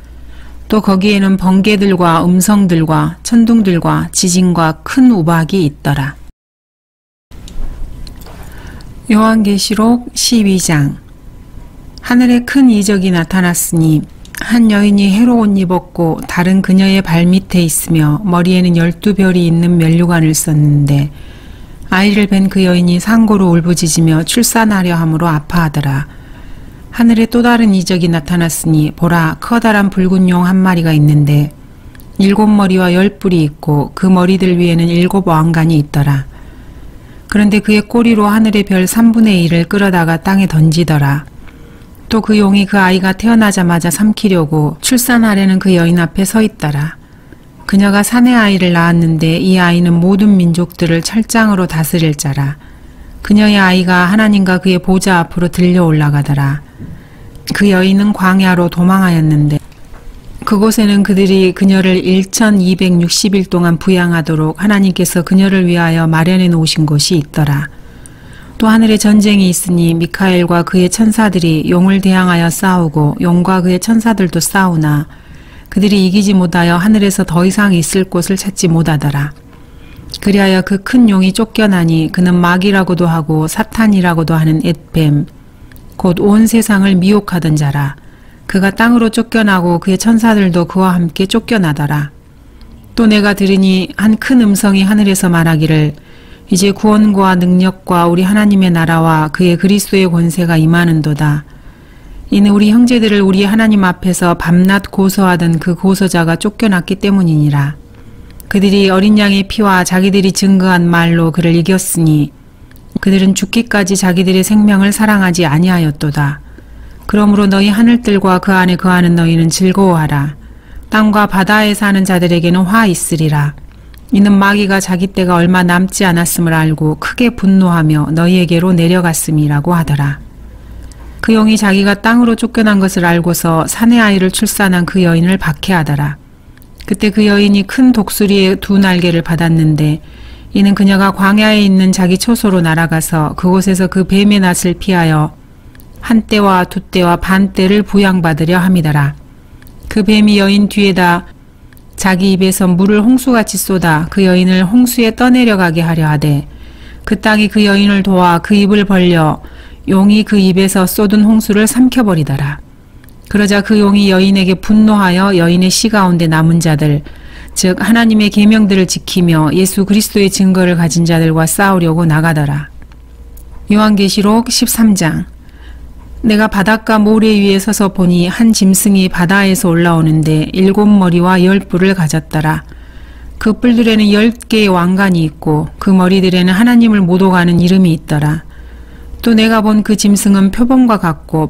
또 거기에는 번개들과 음성들과 천둥들과 지진과 큰 우박이 있더라. 요한계시록 12장. 하늘에 큰 이적이 나타났으니 한 여인이 해로 옷 입었고 다른 그녀의 발밑에 있으며 머리에는 12별이 있는 면류관을 썼는데 아이를 뵌 그 여인이 상고로 울부짖으며 출산하려 함으로 아파하더라. 하늘에 또 다른 이적이 나타났으니 보라 커다란 붉은 용 한 마리가 있는데 7머리와 10뿔이 있고 그 머리들 위에는 7 왕관이 있더라. 그런데 그의 꼬리로 하늘의 별 3분의 1을 끌어다가 땅에 던지더라. 또 그 용이 그 아이가 태어나자마자 삼키려고 출산하려는 그 여인 앞에 서 있더라. 그녀가 사내 아이를 낳았는데 이 아이는 모든 민족들을 철장으로 다스릴 자라. 그녀의 아이가 하나님과 그의 보좌 앞으로 들려 올라가더라. 그 여인은 광야로 도망하였는데 그곳에는 그들이 그녀를 1260일 동안 부양하도록 하나님께서 그녀를 위하여 마련해 놓으신 곳이 있더라. 또 하늘에 전쟁이 있으니 미카엘과 그의 천사들이 용을 대항하여 싸우고 용과 그의 천사들도 싸우나 그들이 이기지 못하여 하늘에서 더 이상 있을 곳을 찾지 못하더라. 그리하여 그 큰 용이 쫓겨나니 그는 마귀라고도 하고 사탄이라고도 하는 엣뱀 곧 온 세상을 미혹하던 자라. 그가 땅으로 쫓겨나고 그의 천사들도 그와 함께 쫓겨나더라. 또 내가 들으니 한 큰 음성이 하늘에서 말하기를 이제 구원과 능력과 우리 하나님의 나라와 그의 그리스도의 권세가 임하는도다. 이는 우리 형제들을 우리 하나님 앞에서 밤낮 고소하던 그 고소자가 쫓겨났기 때문이니라. 그들이 어린 양의 피와 자기들이 증거한 말로 그를 이겼으니 그들은 죽기까지 자기들의 생명을 사랑하지 아니하였도다. 그러므로 너희 하늘들과 그 안에 거하는 너희는 즐거워하라. 땅과 바다에 사는 자들에게는 화 있으리라. 이는 마귀가 자기 때가 얼마 남지 않았음을 알고 크게 분노하며 너희에게로 내려갔음이라고 하더라. 그 용이 자기가 땅으로 쫓겨난 것을 알고서 사내 아이를 출산한 그 여인을 박해하더라. 그때 그 여인이 큰 독수리의 두 날개를 받았는데 이는 그녀가 광야에 있는 자기 초소로 날아가서 그곳에서 그 뱀의 낯을 피하여 한 떼와 두 떼와 반 떼를 부양받으려 함이더라. 그 뱀이 여인 뒤에다 자기 입에서 물을 홍수같이 쏟아 그 여인을 홍수에 떠내려가게 하려 하되 그 땅이 그 여인을 도와 그 입을 벌려 용이 그 입에서 쏟은 홍수를 삼켜버리더라. 그러자 그 용이 여인에게 분노하여 여인의 시 가운데 남은 자들, 즉 하나님의 계명들을 지키며 예수 그리스도의 증거를 가진 자들과 싸우려고 나가더라. 요한계시록 13장. 내가 바닷가 모래 위에 서서 보니 한 짐승이 바다에서 올라오는데 7머리와 10뿔을 가졌더라. 그 뿔들에는 10개의 왕관이 있고 그 머리들에는 하나님을 못 오가는 이름이 있더라. 또 내가 본 그 짐승은 표범과 같고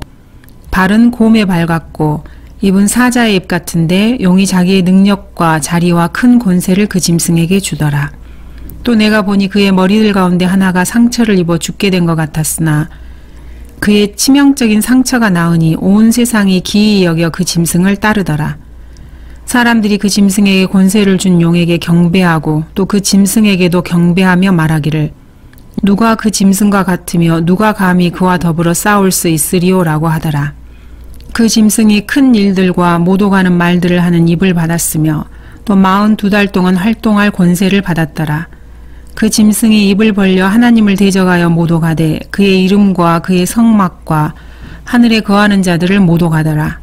발은 곰의 발 같고 입은 사자의 입 같은데 용이 자기의 능력과 자리와 큰 권세를 그 짐승에게 주더라. 또 내가 보니 그의 머리들 가운데 하나가 상처를 입어 죽게 된 것 같았으나 그의 치명적인 상처가 나으니 온 세상이 기이히 여겨 그 짐승을 따르더라. 사람들이 그 짐승에게 권세를 준 용에게 경배하고 또 그 짐승에게도 경배하며 말하기를 누가 그 짐승과 같으며 누가 감히 그와 더불어 싸울 수 있으리오라고 하더라. 그 짐승이 큰 일들과 못 오가는 말들을 하는 입을 받았으며 또 42달 동안 활동할 권세를 받았더라. 그 짐승이 입을 벌려 하나님을 대적하여 못 오가되 그의 이름과 그의 성막과 하늘에 거하는 자들을 못 오가더라.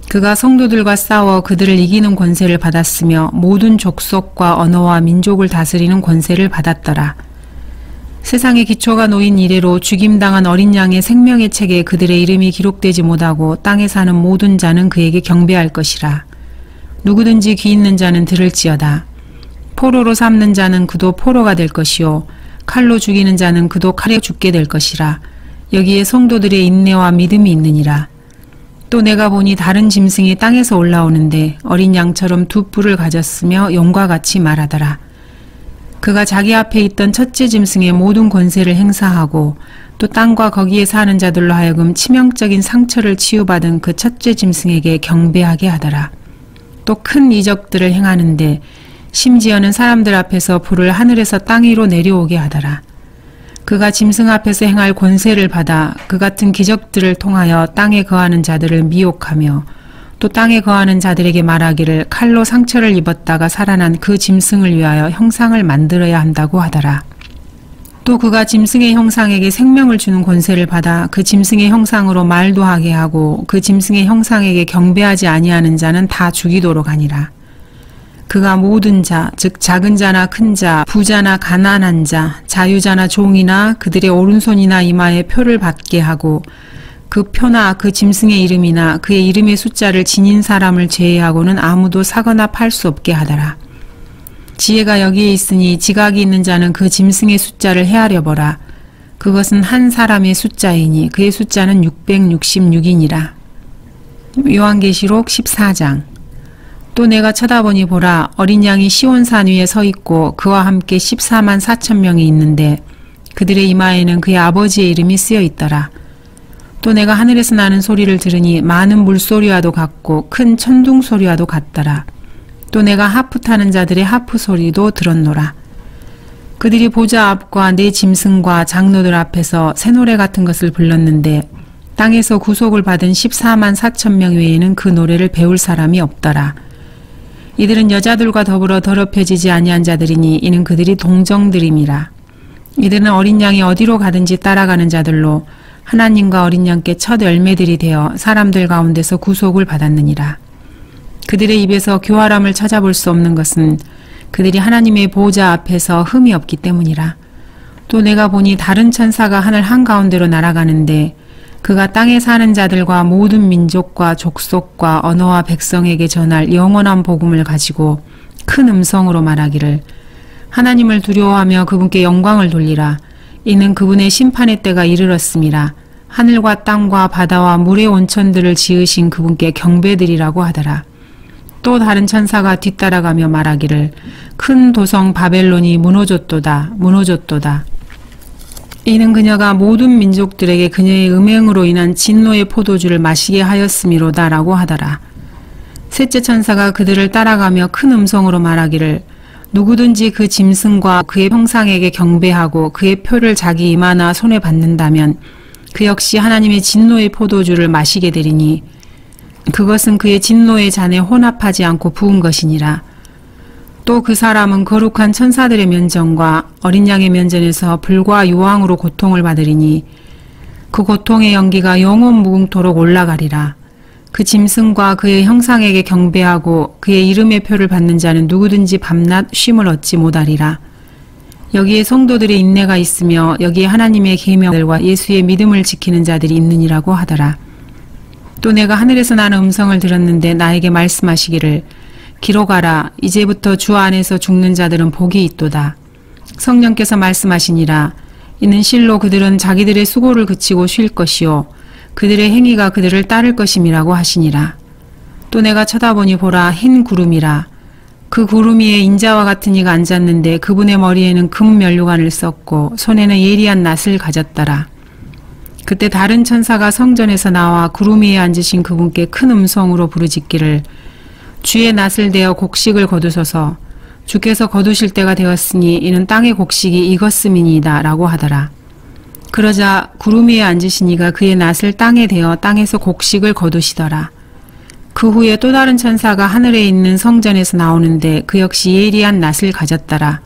그가 성도들과 싸워 그들을 이기는 권세를 받았으며 모든 족속과 언어와 민족을 다스리는 권세를 받았더라. 세상의 기초가 놓인 이래로 죽임당한 어린 양의 생명의 책에 그들의 이름이 기록되지 못하고 땅에 사는 모든 자는 그에게 경배할 것이라. 누구든지 귀 있는 자는 들을지어다. 포로로 삼는 자는 그도 포로가 될 것이요 칼로 죽이는 자는 그도 칼에 죽게 될 것이라. 여기에 성도들의 인내와 믿음이 있느니라. 또 내가 보니 다른 짐승이 땅에서 올라오는데 어린 양처럼 두 뿔을 가졌으며 용과 같이 말하더라. 그가 자기 앞에 있던 첫째 짐승의 모든 권세를 행사하고 또 땅과 거기에 사는 자들로 하여금 치명적인 상처를 치유받은 그 첫째 짐승에게 경배하게 하더라. 또 큰 이적들을 행하는데 심지어는 사람들 앞에서 불을 하늘에서 땅 위로 내려오게 하더라. 그가 짐승 앞에서 행할 권세를 받아 그 같은 기적들을 통하여 땅에 거하는 자들을 미혹하며 또 땅에 거하는 자들에게 말하기를 칼로 상처를 입었다가 살아난 그 짐승을 위하여 형상을 만들어야 한다고 하더라. 또 그가 짐승의 형상에게 생명을 주는 권세를 받아 그 짐승의 형상으로 말도 하게 하고 그 짐승의 형상에게 경배하지 아니하는 자는 다 죽이도록 하니라. 그가 모든 자, 즉 작은 자나 큰 자, 부자나 가난한 자, 자유자나 종이나 그들의 오른손이나 이마에 표를 받게 하고 그 표나 그 짐승의 이름이나 그의 이름의 숫자를 지닌 사람을 제외하고는 아무도 사거나 팔 수 없게 하더라. 지혜가 여기에 있으니 지각이 있는 자는 그 짐승의 숫자를 헤아려 보라. 그것은 한 사람의 숫자이니 그의 숫자는 666이니라. 요한계시록 14장. 또 내가 쳐다보니 보라, 어린 양이 시온산 위에 서 있고 그와 함께 14만 4천 명이 있는데 그들의 이마에는 그의 아버지의 이름이 쓰여 있더라. 또 내가 하늘에서 나는 소리를 들으니 많은 물소리와도 같고 큰 천둥 소리와도 같더라. 또 내가 하프 타는 자들의 하프 소리도 들었노라. 그들이 보좌 앞과 네 짐승과 장로들 앞에서 새 노래 같은 것을 불렀는데 땅에서 구속을 받은 14만 4천 명 외에는 그 노래를 배울 사람이 없더라. 이들은 여자들과 더불어 더럽혀지지 아니한 자들이니 이는 그들이 동정들임이라. 이들은 어린 양이 어디로 가든지 따라가는 자들로 하나님과 어린 양께 첫 열매들이 되어 사람들 가운데서 구속을 받았느니라. 그들의 입에서 교활함을 찾아볼 수 없는 것은 그들이 하나님의 보호자 앞에서 흠이 없기 때문이라. 또 내가 보니 다른 천사가 하늘 한가운데로 날아가는데 그가 땅에 사는 자들과 모든 민족과 족속과 언어와 백성에게 전할 영원한 복음을 가지고 큰 음성으로 말하기를 하나님을 두려워하며 그분께 영광을 돌리라. 이는 그분의 심판의 때가 이르렀음이라. 하늘과 땅과 바다와 물의 온천들을 지으신 그분께 경배드리라고 하더라. 또 다른 천사가 뒤따라가며 말하기를 큰 도성 바벨론이 무너졌도다 무너졌도다. 이는 그녀가 모든 민족들에게 그녀의 음행으로 인한 진노의 포도주를 마시게 하였음이로다 라고 하더라. 셋째 천사가 그들을 따라가며 큰 음성으로 말하기를 누구든지 그 짐승과 그의 형상에게 경배하고 그의 표를 자기 이마나 손에 받는다면 그 역시 하나님의 진노의 포도주를 마시게 되리니 그것은 그의 진노의 잔에 혼합하지 않고 부은 것이니라. 또 그 사람은 거룩한 천사들의 면전과 어린 양의 면전에서 불과 유황으로 고통을 받으리니 그 고통의 연기가 영원 무궁토록 올라가리라. 그 짐승과 그의 형상에게 경배하고 그의 이름의 표를 받는 자는 누구든지 밤낮 쉼을 얻지 못하리라. 여기에 성도들의 인내가 있으며 여기에 하나님의 계명들과 예수의 믿음을 지키는 자들이 있느니라고 하더라. 또 내가 하늘에서 나는 음성을 들었는데 나에게 말씀하시기를 기록하라. 이제부터 주 안에서 죽는 자들은 복이 있도다. 성령께서 말씀하시니라. 이는 실로 그들은 자기들의 수고를 그치고 쉴 것이요 그들의 행위가 그들을 따를 것임이라고 하시니라. 또 내가 쳐다보니 보라 흰 구름이라. 그 구름 위에 인자와 같은 이가 앉았는데 그분의 머리에는 금 면류관을 썼고 손에는 예리한 낫을 가졌더라. 그때 다른 천사가 성전에서 나와 구름 위에 앉으신 그분께 큰 음성으로 부르짖기를 주의 낫을 대어 곡식을 거두소서. 주께서 거두실 때가 되었으니 이는 땅의 곡식이 익었음이니이다 라고 하더라. 그러자 구름 위에 앉으신 이가 그의 낫을 땅에 대어 땅에서 곡식을 거두시더라. 그 후에 또 다른 천사가 하늘에 있는 성전에서 나오는데 그 역시 예리한 낫을 가졌더라.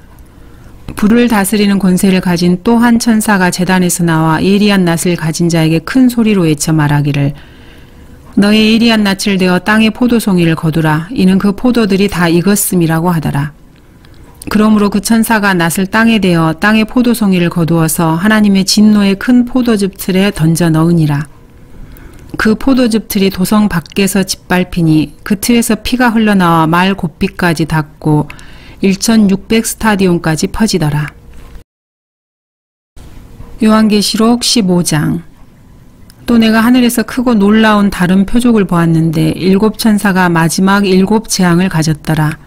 불을 다스리는 권세를 가진 또 한 천사가 제단에서 나와 예리한 낫을 가진 자에게 큰 소리로 외쳐 말하기를 너의 예리한 낫을 대어 땅의 포도송이를 거두라. 이는 그 포도들이 다 익었음이라고 하더라. 그러므로 그 천사가 낫을 땅에 대어 땅의 포도송이를 거두어서 하나님의 진노의 큰 포도즙 틀에 던져 넣으니라. 그 포도즙 틀이 도성 밖에서 짓밟히니 그 틀에서 피가 흘러나와 말 곱비까지 닿고 1600 스타디온까지 퍼지더라. 요한계시록 15장. 또 내가 하늘에서 크고 놀라운 다른 표적을 보았는데 일곱 천사가 마지막 일곱 재앙을 가졌더라.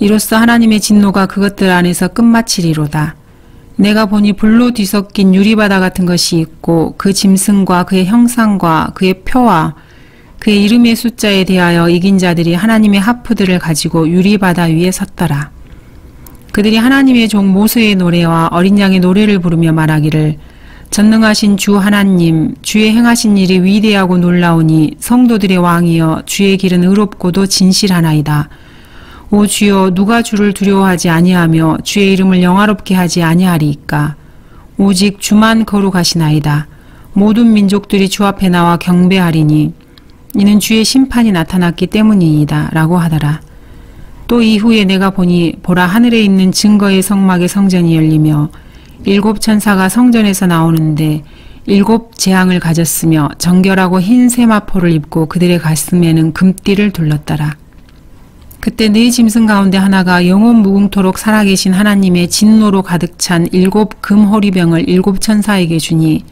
이로써 하나님의 진노가 그것들 안에서 끝마치리로다. 내가 보니 불로 뒤섞인 유리바다 같은 것이 있고 그 짐승과 그의 형상과 그의 표와 그의 이름의 숫자에 대하여 이긴 자들이 하나님의 하프들을 가지고 유리바다 위에 섰더라. 그들이 하나님의 종 모세의 노래와 어린 양의 노래를 부르며 말하기를 전능하신 주 하나님, 주의 행하신 일이 위대하고 놀라우니 성도들의 왕이여 주의 길은 의롭고도 진실하나이다. 오 주여 누가 주를 두려워하지 아니하며 주의 이름을 영화롭게 하지 아니하리이까. 오직 주만 거룩하시나이다. 모든 민족들이 주 앞에 나와 경배하리니 이는 주의 심판이 나타났기 때문이니이다 라고 하더라. 또 이후에 내가 보니 보라 하늘에 있는 증거의 성막의 성전이 열리며 일곱 천사가 성전에서 나오는데 일곱 재앙을 가졌으며 정결하고 흰 세마포를 입고 그들의 가슴에는 금띠를 둘렀더라. 그때 네 짐승 가운데 하나가 영원 무궁토록 살아계신 하나님의 진노로 가득 찬 일곱 금호리병을 일곱 천사에게 주니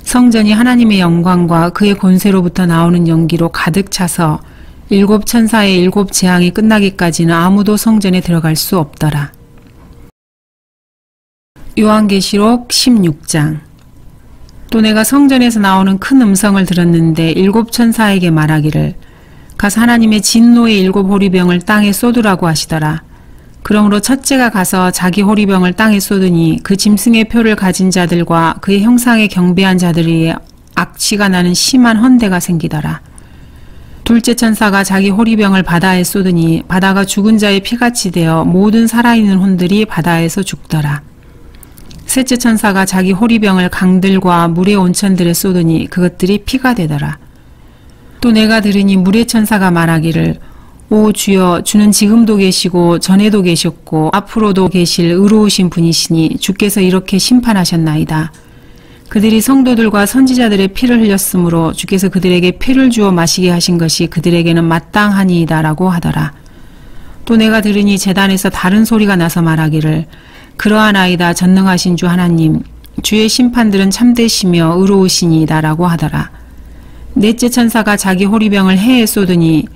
성전이 하나님의 영광과 그의 권세로부터 나오는 연기로 가득 차서 일곱 천사의 일곱 재앙이 끝나기까지는 아무도 성전에 들어갈 수 없더라. 요한계시록 16장. 또 내가 성전에서 나오는 큰 음성을 들었는데 일곱 천사에게 말하기를 가서 하나님의 진노의 일곱 호리병을 땅에 쏟으라고 하시더라. 그러므로 첫째가 가서 자기 호리병을 땅에 쏟으니 그 짐승의 표를 가진 자들과 그의 형상에 경배한 자들이 악취가 나는 심한 헌대가 생기더라. 둘째 천사가 자기 호리병을 바다에 쏟으니 바다가 죽은 자의 피같이 되어 모든 살아있는 혼들이 바다에서 죽더라. 셋째 천사가 자기 호리병을 강들과 물의 온천들에 쏟으니 그것들이 피가 되더라. 또 내가 들으니 물의 천사가 말하기를 오 주여 주는 지금도 계시고 전에도 계셨고 앞으로도 계실 의로우신 분이시니 주께서 이렇게 심판하셨나이다. 그들이 성도들과 선지자들의 피를 흘렸으므로 주께서 그들에게 피를 주어 마시게 하신 것이 그들에게는 마땅하니이다 라고 하더라. 또 내가 들으니 제단에서 다른 소리가 나서 말하기를 그러하나이다 전능하신 주 하나님 주의 심판들은 참되시며 의로우시니이다 라고 하더라. 넷째 천사가 자기 호리병을 해에 쏟으니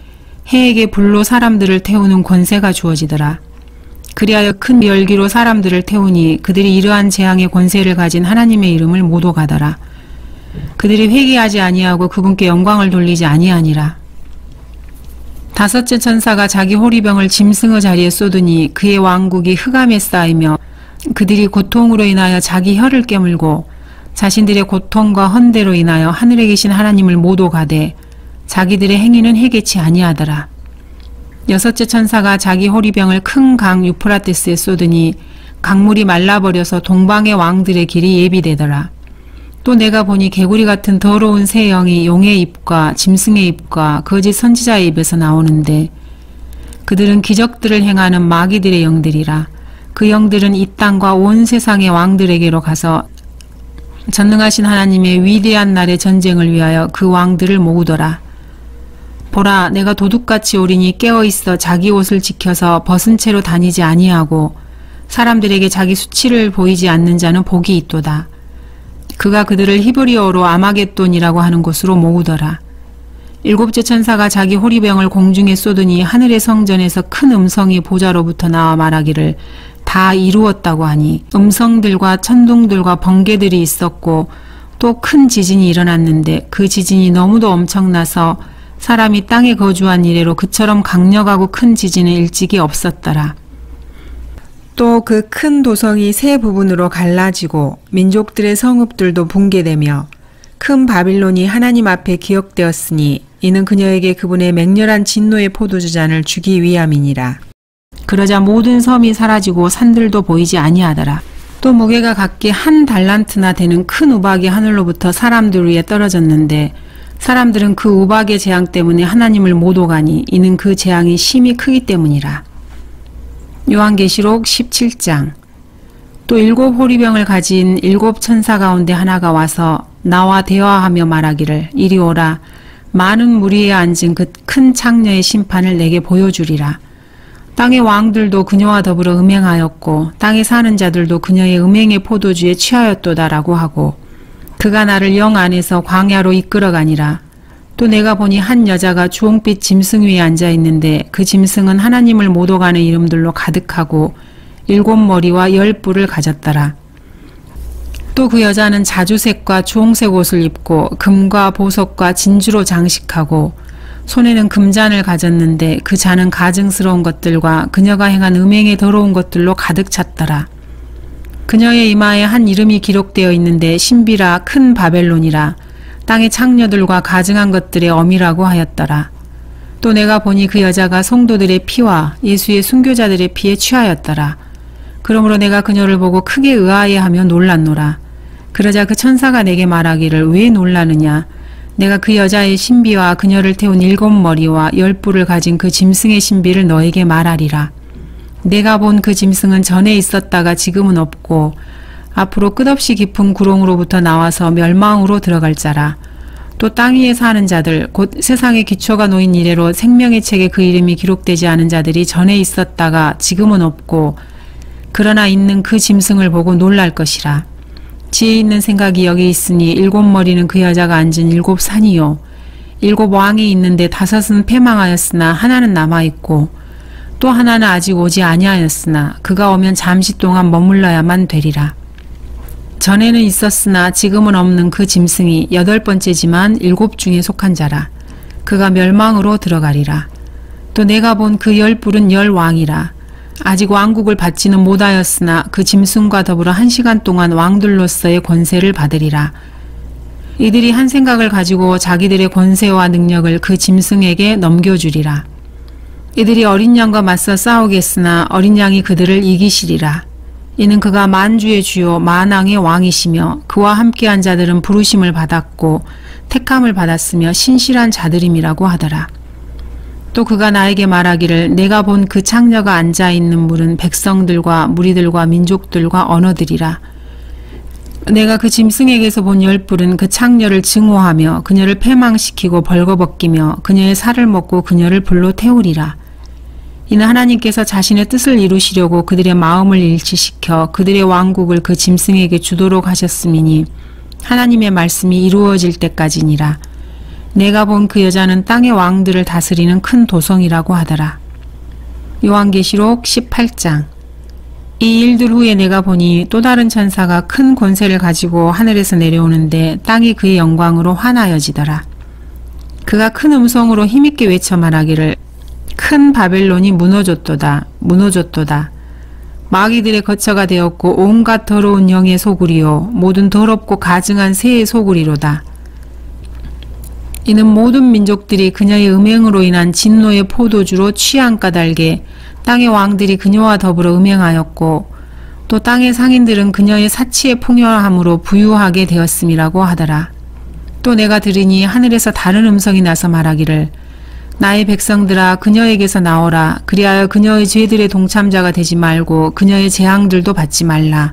해에게 불로 사람들을 태우는 권세가 주어지더라. 그리하여 큰 열기로 사람들을 태우니 그들이 이러한 재앙의 권세를 가진 하나님의 이름을 못 오가더라. 그들이 회개하지 아니하고 그분께 영광을 돌리지 아니하니라. 다섯째 천사가 자기 호리병을 짐승의 자리에 쏟으니 그의 왕국이 흑암에 쌓이며 그들이 고통으로 인하여 자기 혀를 깨물고 자신들의 고통과 헌대로 인하여 하늘에 계신 하나님을 못 오가되 자기들의 행위는 해개치 아니하더라. 여섯째 천사가 자기 호리병을 큰 강 유프라테스에 쏟으니 강물이 말라버려서 동방의 왕들의 길이 예비되더라. 또 내가 보니 개구리 같은 더러운 새 영이 용의 입과 짐승의 입과 거짓 선지자의 입에서 나오는데 그들은 기적들을 행하는 마귀들의 영들이라. 그 영들은 이 땅과 온 세상의 왕들에게로 가서 전능하신 하나님의 위대한 날의 전쟁을 위하여 그 왕들을 모으더라. 보라, 내가 도둑같이 오리니 깨어있어 자기 옷을 지켜서 벗은 채로 다니지 아니하고 사람들에게 자기 수치를 보이지 않는 자는 복이 있도다. 그가 그들을 히브리어로 아마겟돈이라고 하는 곳으로 모으더라. 일곱째 천사가 자기 호리병을 공중에 쏟으니 하늘의 성전에서 큰 음성이 보좌로부터 나와 말하기를 다 이루었다고 하니 음성들과 천둥들과 번개들이 있었고 또 큰 지진이 일어났는데 그 지진이 너무도 엄청나서 사람이 땅에 거주한 이래로 그처럼 강력하고 큰 지진은 일찍이 없었더라. 또 그 큰 도성이 세 부분으로 갈라지고 민족들의 성읍들도 붕괴되며 큰 바빌론이 하나님 앞에 기억되었으니 이는 그녀에게 그분의 맹렬한 진노의 포도주잔을 주기 위함이니라. 그러자 모든 섬이 사라지고 산들도 보이지 아니하더라. 또 무게가 각기 1 달란트나 되는 큰 우박이 하늘로부터 사람들 위에 떨어졌는데 사람들은 그 우박의 재앙 때문에 하나님을 못 오가니 이는 그 재앙이 심히 크기 때문이라. 요한계시록 17장. 또 7 호리병을 가진 7 천사 가운데 하나가 와서 나와 대화하며 말하기를 이리 오라. 많은 무리에 앉은 그 큰 창녀의 심판을 내게 보여주리라. 땅의 왕들도 그녀와 더불어 음행하였고 땅에 사는 자들도 그녀의 음행의 포도주에 취하였도다라고 하고 그가 나를 영 안에서 광야로 이끌어가니라. 또 내가 보니 한 여자가 주홍빛 짐승 위에 앉아있는데 그 짐승은 하나님을 못 오가는 이름들로 가득하고 7 머리와 10 뿔을 가졌더라. 또 그 여자는 자주색과 주홍색 옷을 입고 금과 보석과 진주로 장식하고 손에는 금잔을 가졌는데 그 잔은 가증스러운 것들과 그녀가 행한 음행의 더러운 것들로 가득 찼더라. 그녀의 이마에 한 이름이 기록되어 있는데 신비라 큰 바벨론이라 땅의 창녀들과 가증한 것들의 어미라고 하였더라. 또 내가 보니 그 여자가 성도들의 피와 예수의 순교자들의 피에 취하였더라. 그러므로 내가 그녀를 보고 크게 의아해하며 놀랐노라. 그러자 그 천사가 내게 말하기를 왜 놀라느냐. 내가 그 여자의 신비와 그녀를 태운 7 머리와 10 뿔을 가진 그 짐승의 신비를 너에게 말하리라. 내가 본 그 짐승은 전에 있었다가 지금은 없고 앞으로 끝없이 깊은 구렁으로부터 나와서 멸망으로 들어갈 자라. 또 땅 위에 사는 자들 곧 세상의 기초가 놓인 이래로 생명의 책에 그 이름이 기록되지 않은 자들이 전에 있었다가 지금은 없고 그러나 있는 그 짐승을 보고 놀랄 것이라. 지혜 있는 생각이 여기 있으니 7 머리는 그 여자가 앉은 7 산이요 7 왕이 있는데 5은 패망하였으나 하나는 남아있고 또 하나는 아직 오지 아니하였으나 그가 오면 잠시 동안 머물러야만 되리라. 전에는 있었으나 지금은 없는 그 짐승이 8번째지만 7 중에 속한 자라. 그가 멸망으로 들어가리라. 또 내가 본 그 10 뿔은 10 왕이라. 아직 왕국을 받지는 못하였으나 그 짐승과 더불어 1시간 동안 왕들로서의 권세를 받으리라. 이들이 한 생각을 가지고 자기들의 권세와 능력을 그 짐승에게 넘겨주리라. 이들이 어린 양과 맞서 싸우겠으나 어린 양이 그들을 이기시리라. 이는 그가 만주의 주요 만왕의 왕이시며 그와 함께한 자들은 부르심을 받았고 택함을 받았으며 신실한 자들임이라고 하더라. 또 그가 나에게 말하기를 내가 본 그 창녀가 앉아있는 물은 백성들과 무리들과 민족들과 언어들이라. 내가 그 짐승에게서 본 10 뿔은 그 창녀를 증오하며 그녀를 패망시키고 벌거벗기며 그녀의 살을 먹고 그녀를 불로 태우리라. 이는 하나님께서 자신의 뜻을 이루시려고 그들의 마음을 일치시켜 그들의 왕국을 그 짐승에게 주도록 하셨음이니 하나님의 말씀이 이루어질 때까지니라. 내가 본 그 여자는 땅의 왕들을 다스리는 큰 도성이라고 하더라. 요한계시록 18장. 이 일들 후에 내가 보니 또 다른 천사가 큰 권세를 가지고 하늘에서 내려오는데 땅이 그의 영광으로 환하여지더라. 그가 큰 음성으로 힘있게 외쳐 말하기를 큰 바벨론이 무너졌도다. 무너졌도다. 마귀들의 거처가 되었고 온갖 더러운 영의 소굴이요 모든 더럽고 가증한 새의 소굴이로다. 이는 모든 민족들이 그녀의 음행으로 인한 진노의 포도주로 취한 까닭에 땅의 왕들이 그녀와 더불어 음행하였고 또 땅의 상인들은 그녀의 사치의 풍요함으로 부유하게 되었음이라고 하더라. 또 내가 들으니 하늘에서 다른 음성이 나서 말하기를 나의 백성들아 그녀에게서 나오라. 그리하여 그녀의 죄들의 동참자가 되지 말고 그녀의 재앙들도 받지 말라.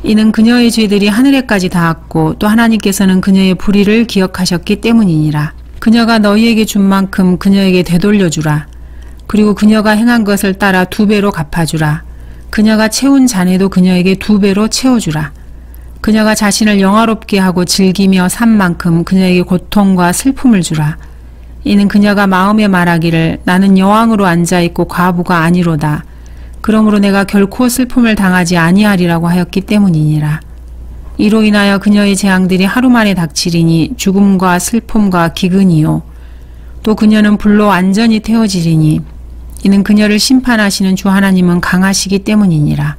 이는 그녀의 죄들이 하늘에까지 닿았고 또 하나님께서는 그녀의 불의를 기억하셨기 때문이니라. 그녀가 너희에게 준 만큼 그녀에게 되돌려주라. 그리고 그녀가 행한 것을 따라 2배로 갚아주라. 그녀가 채운 잔에도 그녀에게 2배로 채워주라. 그녀가 자신을 영화롭게 하고 즐기며 산 만큼 그녀에게 고통과 슬픔을 주라. 이는 그녀가 마음에 말하기를 나는 여왕으로 앉아있고 과부가 아니로다. 그러므로 내가 결코 슬픔을 당하지 아니하리라고 하였기 때문이니라. 이로 인하여 그녀의 재앙들이 하루 만에 닥치리니 죽음과 슬픔과 기근이요 또 그녀는 불로 완전히 태워지리니 이는 그녀를 심판하시는 주 하나님은 강하시기 때문이니라.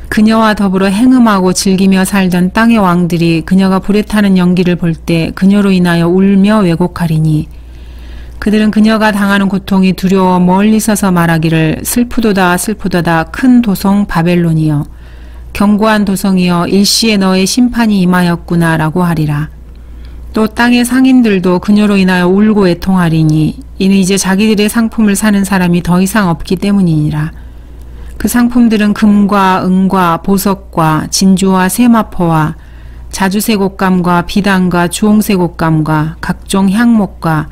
그녀와 더불어 행음하고 즐기며 살던 땅의 왕들이 그녀가 불에 타는 연기를 볼 때 그녀로 인하여 울며 왜곡하리니 그들은 그녀가 당하는 고통이 두려워 멀리 서서 말하기를 슬프도다 슬프도다 큰 도성 바벨론이여 견고한 도성이여 일시에 너의 심판이 임하였구나 라고 하리라. 또 땅의 상인들도 그녀로 인하여 울고 애통하리니 이는 이제 자기들의 상품을 사는 사람이 더 이상 없기 때문이니라. 그 상품들은 금과 은과 보석과 진주와 세마포와 자주색 옷감과 비단과 주홍색 옷감과 각종 향목과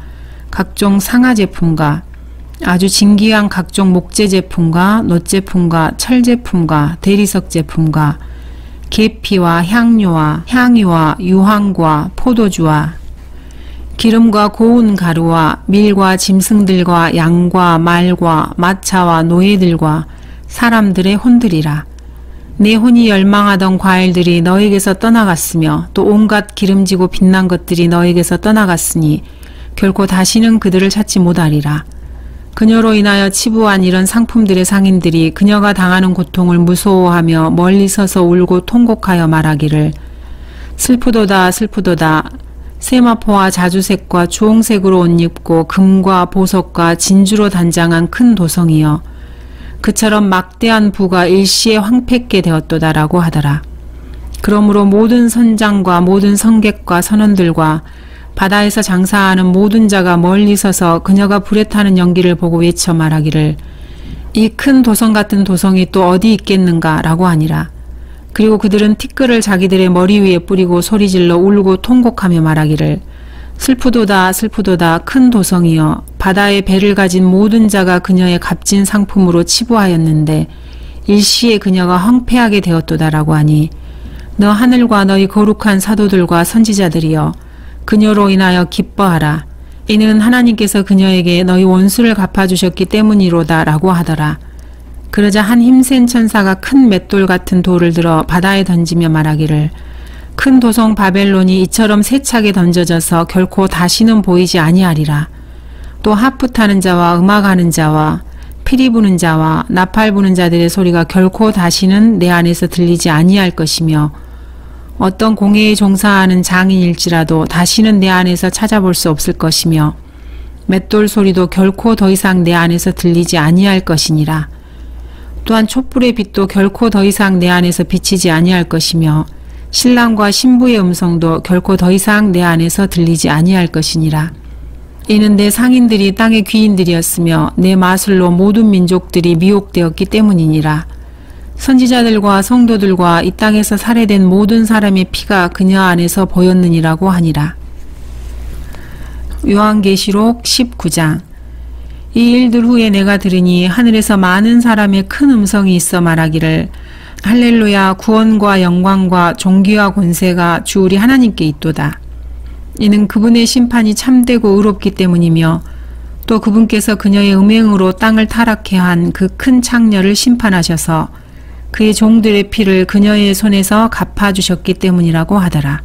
각종 상아 제품과 아주 진귀한 각종 목재 제품과 놋 제품과 철 제품과 대리석 제품과 계피와 향료와 향유와 유황과 포도주와 기름과 고운 가루와 밀과 짐승들과 양과 말과 마차와 노예들과 사람들의 혼들이라. 내 혼이 열망하던 과일들이 너에게서 떠나갔으며 또 온갖 기름지고 빛난 것들이 너에게서 떠나갔으니 결코 다시는 그들을 찾지 못하리라. 그녀로 인하여 치부한 이런 상품들의 상인들이 그녀가 당하는 고통을 무서워하며 멀리 서서 울고 통곡하여 말하기를 슬프도다 슬프도다. 세마포와 자주색과 주홍색으로 옷 입고 금과 보석과 진주로 단장한 큰 도성이여 그처럼 막대한 부가 일시에 황폐케 되었도다라고 하더라. 그러므로 모든 선장과 모든 성객과 선원들과 바다에서 장사하는 모든 자가 멀리 서서 그녀가 불에 타는 연기를 보고 외쳐 말하기를 이 큰 도성 같은 도성이 또 어디 있겠는가 라고 하니라. 그리고 그들은 티끌을 자기들의 머리 위에 뿌리고 소리질러 울고 통곡하며 말하기를 슬프도다 슬프도다 큰 도성이여 바다에 배를 가진 모든 자가 그녀의 값진 상품으로 치부하였는데 일시에 그녀가 황폐하게 되었도다라고 하니 너 하늘과 너희 거룩한 사도들과 선지자들이여 그녀로 인하여 기뻐하라. 이는 하나님께서 그녀에게 너희 원수를 갚아주셨기 때문이로다 라고 하더라. 그러자 한 힘센 천사가 큰 맷돌 같은 돌을 들어 바다에 던지며 말하기를 큰 도성 바벨론이 이처럼 세차게 던져져서 결코 다시는 보이지 아니하리라. 또 하프 타는 자와 음악하는 자와 피리 부는 자와 나팔 부는 자들의 소리가 결코 다시는 내 안에서 들리지 아니할 것이며 어떤 공예에 종사하는 장인일지라도 다시는 내 안에서 찾아볼 수 없을 것이며 맷돌 소리도 결코 더 이상 내 안에서 들리지 아니할 것이니라. 또한 촛불의 빛도 결코 더 이상 내 안에서 비치지 아니할 것이며 신랑과 신부의 음성도 결코 더 이상 내 안에서 들리지 아니할 것이니라. 이는 내 상인들이 땅의 귀인들이었으며 내 마술로 모든 민족들이 미혹되었기 때문이니라. 선지자들과 성도들과 이 땅에서 살해된 모든 사람의 피가 그녀 안에서 보였느니라고 하니라. 요한계시록 19장. 이 일들 후에 내가 들으니 하늘에서 많은 사람의 큰 음성이 있어 말하기를 할렐루야 구원과 영광과 존귀와 권세가 주 우리 하나님께 있도다. 이는 그분의 심판이 참되고 의롭기 때문이며 또 그분께서 그녀의 음행으로 땅을 타락해 한 그 큰 창녀를 심판하셔서 그의 종들의 피를 그녀의 손에서 갚아주셨기 때문이라고 하더라.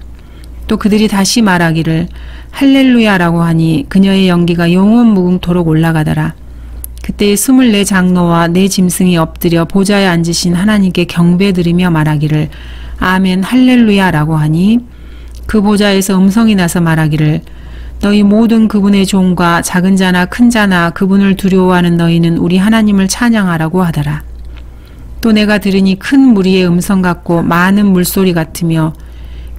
또 그들이 다시 말하기를 할렐루야라고 하니 그녀의 연기가 영원 무궁토록 올라가더라. 그때 24 장로와 4 짐승이 엎드려 보좌에 앉으신 하나님께 경배드리며 말하기를 아멘 할렐루야라고 하니 그 보좌에서 음성이 나서 말하기를 너희 모든 그분의 종과 작은 자나 큰 자나 그분을 두려워하는 너희는 우리 하나님을 찬양하라고 하더라. 또 내가 들으니 큰 무리의 음성 같고 많은 물소리 같으며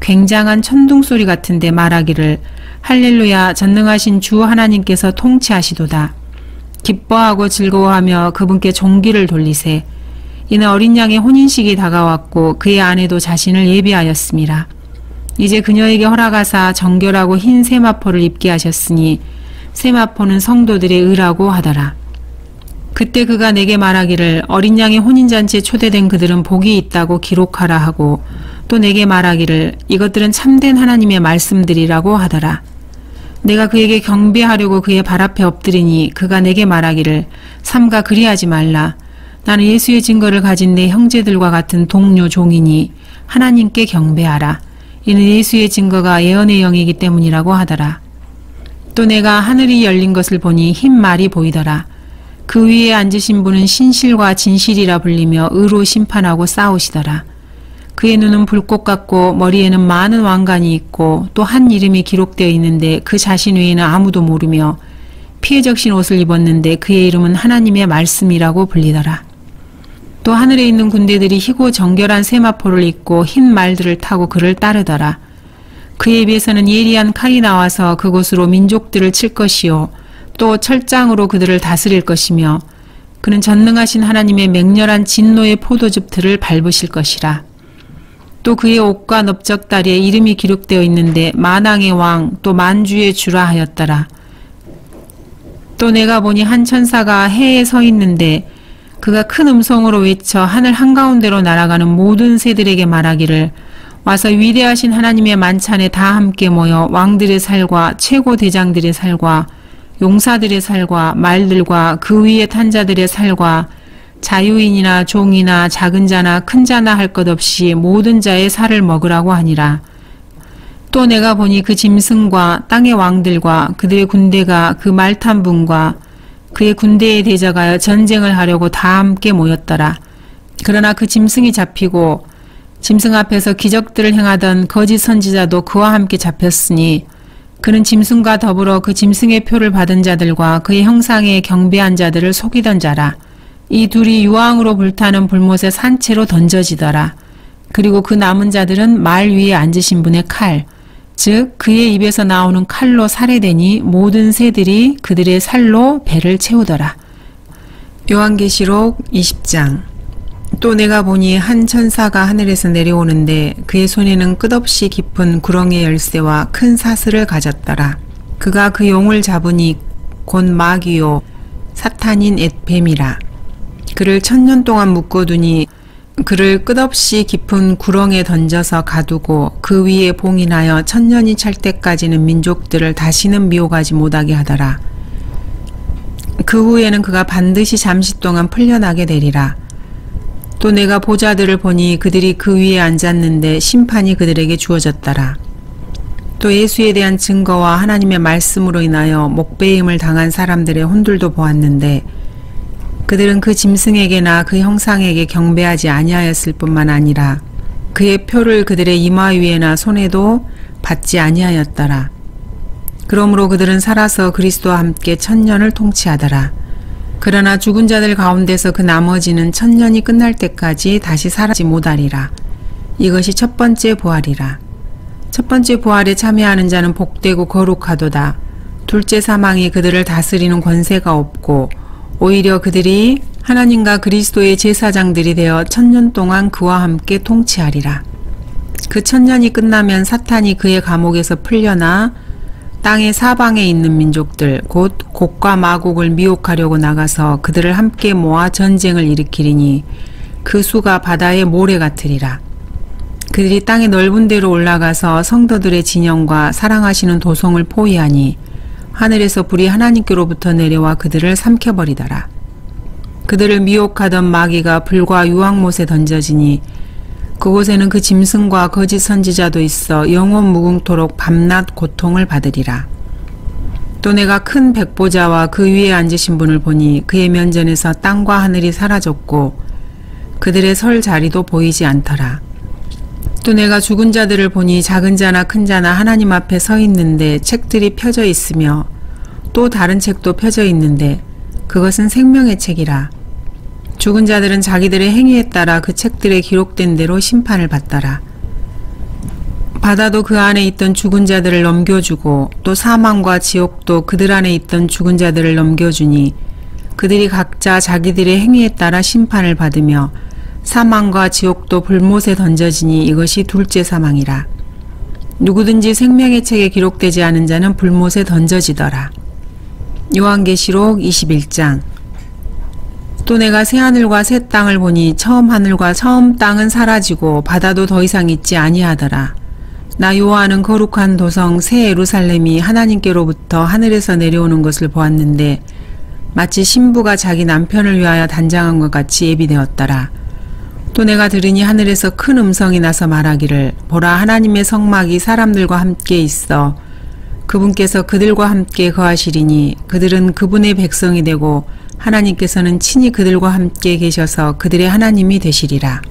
굉장한 천둥소리 같은데 말하기를 할렐루야 전능하신 주 하나님께서 통치하시도다. 기뻐하고 즐거워하며 그분께 종기를 돌리세. 이는 어린 양의 혼인식이 다가왔고 그의 아내도 자신을 예비하였습니다. 이제 그녀에게 허락하사 정결하고 흰 세마포를 입게 하셨으니 세마포는 성도들의 의라고 하더라. 그때 그가 내게 말하기를 어린 양의 혼인잔치에 초대된 그들은 복이 있다고 기록하라 하고 또 내게 말하기를 이것들은 참된 하나님의 말씀들이라고 하더라. 내가 그에게 경배하려고 그의 발 앞에 엎드리니 그가 내게 말하기를 삼가 그리하지 말라. 나는 예수의 증거를 가진 내 형제들과 같은 동료 종이니 하나님께 경배하라. 이는 예수의 증거가 예언의 영이기 때문이라고 하더라. 또 내가 하늘이 열린 것을 보니 흰 말이 보이더라. 그 위에 앉으신 분은 신실과 진실이라 불리며 의로 심판하고 싸우시더라. 그의 눈은 불꽃 같고 머리에는 많은 왕관이 있고 또 한 이름이 기록되어 있는데 그 자신 외에는 아무도 모르며 피에 적신 옷을 입었는데 그의 이름은 하나님의 말씀이라고 불리더라. 또 하늘에 있는 군대들이 희고 정결한 세마포를 입고 흰 말들을 타고 그를 따르더라. 그의 입에서는 예리한 칼이 나와서 그곳으로 민족들을 칠 것이요 또 철장으로 그들을 다스릴 것이며 그는 전능하신 하나님의 맹렬한 진노의 포도즙 틀을 밟으실 것이라. 또 그의 옷과 넓적다리에 이름이 기록되어 있는데 만왕의 왕 또 만주의 주라 하였더라. 또 내가 보니 한 천사가 해에 서 있는데 그가 큰 음성으로 외쳐 하늘 한가운데로 날아가는 모든 새들에게 말하기를 와서 위대하신 하나님의 만찬에 다 함께 모여 왕들의 살과 최고 대장들의 살과 용사들의 살과 말들과 그 위에 탄 자들의 살과 자유인이나 종이나 작은 자나 큰 자나 할 것 없이 모든 자의 살을 먹으라고 하니라. 또 내가 보니 그 짐승과 땅의 왕들과 그들의 군대가 그 말 탄 분과 그의 군대에 대적하여 전쟁을 하려고 다 함께 모였더라. 그러나 그 짐승이 잡히고 짐승 앞에서 기적들을 행하던 거짓 선지자도 그와 함께 잡혔으니 그는 짐승과 더불어 그 짐승의 표를 받은 자들과 그의 형상에 경배한 자들을 속이던 자라. 이 둘이 유황으로 불타는 불못에 산채로 던져지더라. 그리고 그 남은 자들은 말 위에 앉으신 분의 칼, 즉 그의 입에서 나오는 칼로 살해되니 모든 새들이 그들의 살로 배를 채우더라. 요한계시록 20장. 또 내가 보니 한 천사가 하늘에서 내려오는데 그의 손에는 끝없이 깊은 구렁의 열쇠와 큰 사슬을 가졌더라. 그가 그 용을 잡으니 곧 마귀요 사탄인 뱀이라. 그를 1000년 동안 묶어두니 그를 끝없이 깊은 구렁에 던져서 가두고 그 위에 봉인하여 1000년이 찰 때까지는 민족들을 다시는 미혹하지 못하게 하더라. 그 후에는 그가 반드시 잠시 동안 풀려나게 되리라. 또 내가 보좌들을 보니 그들이 그 위에 앉았는데 심판이 그들에게 주어졌더라. 또 예수에 대한 증거와 하나님의 말씀으로 인하여 목배임을 당한 사람들의 혼들도 보았는데 그들은 그 짐승에게나 그 형상에게 경배하지 아니하였을 뿐만 아니라 그의 표를 그들의 이마 위에나 손에도 받지 아니하였더라. 그러므로 그들은 살아서 그리스도와 함께 1000년을 통치하더라. 그러나 죽은 자들 가운데서 그 나머지는 1000년이 끝날 때까지 다시 살아지 못하리라. 이것이 첫 번째 부활이라. 첫 번째 부활에 참여하는 자는 복되고 거룩하도다. 둘째 사망이 그들을 다스리는 권세가 없고 오히려 그들이 하나님과 그리스도의 제사장들이 되어 1000년 동안 그와 함께 통치하리라. 그 1000년이 끝나면 사탄이 그의 감옥에서 풀려나 땅의 사방에 있는 민족들 곧 곡과 마곡을 미혹하려고 나가서 그들을 함께 모아 전쟁을 일으키리니 그 수가 바다의 모래 같으리라. 그들이 땅의 넓은 데로 올라가서 성도들의 진영과 사랑하시는 도성을 포위하니 하늘에서 불이 하나님께로부터 내려와 그들을 삼켜버리더라. 그들을 미혹하던 마귀가 불과 유황못에 던져지니 그곳에는 그 짐승과 거짓 선지자도 있어 영원 무궁토록 밤낮 고통을 받으리라. 또 내가 큰 백보자와 그 위에 앉으신 분을 보니 그의 면전에서 땅과 하늘이 사라졌고 그들의 설 자리도 보이지 않더라. 또 내가 죽은 자들을 보니 작은 자나 큰 자나 하나님 앞에 서 있는데 책들이 펴져 있으며 또 다른 책도 펴져 있는데 그것은 생명의 책이라. 죽은 자들은 자기들의 행위에 따라 그 책들에 기록된 대로 심판을 받더라. 바다도 그 안에 있던 죽은 자들을 넘겨주고 또 사망과 지옥도 그들 안에 있던 죽은 자들을 넘겨주니 그들이 각자 자기들의 행위에 따라 심판을 받으며 사망과 지옥도 불못에 던져지니 이것이 둘째 사망이라. 누구든지 생명의 책에 기록되지 않은 자는 불못에 던져지더라. 요한계시록 21장. 또 내가 새 하늘과 새 땅을 보니 처음 하늘과 처음 땅은 사라지고 바다도 더 이상 있지 아니하더라. 나 요한은 거룩한 도성 새 예루살렘이 하나님께로부터 하늘에서 내려오는 것을 보았는데 마치 신부가 자기 남편을 위하여 단장한 것 같이 예비되었더라. 또 내가 들으니 하늘에서 큰 음성이 나서 말하기를 보라 하나님의 성막이 사람들과 함께 있어 그분께서 그들과 함께 거하시리니 그들은 그분의 백성이 되고 하나님께서는 친히 그들과 함께 계셔서 그들의 하나님이 되시리라.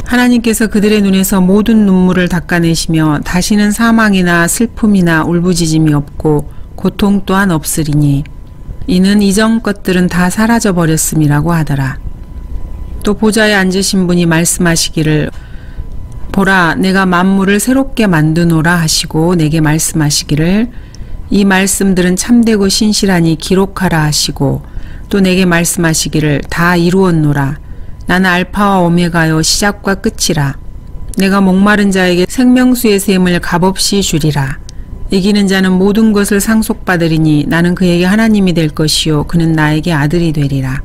하나님께서 그들의 눈에서 모든 눈물을 닦아내시며 다시는 사망이나 슬픔이나 울부짖음이 없고 고통 또한 없으리니 이는 이전 것들은 다 사라져 버렸음이라고 하더라. 또 보좌에 앉으신 분이 말씀하시기를 보라 내가 만물을 새롭게 만드노라 하시고 내게 말씀하시기를 이 말씀들은 참되고 신실하니 기록하라 하시고 또 내게 말씀하시기를 다 이루었노라. 나는 알파와 오메가요 시작과 끝이라. 내가 목마른 자에게 생명수의 샘을 값없이 주리라. 이기는 자는 모든 것을 상속받으리니 나는 그에게 하나님이 될 것이요 그는 나에게 아들이 되리라.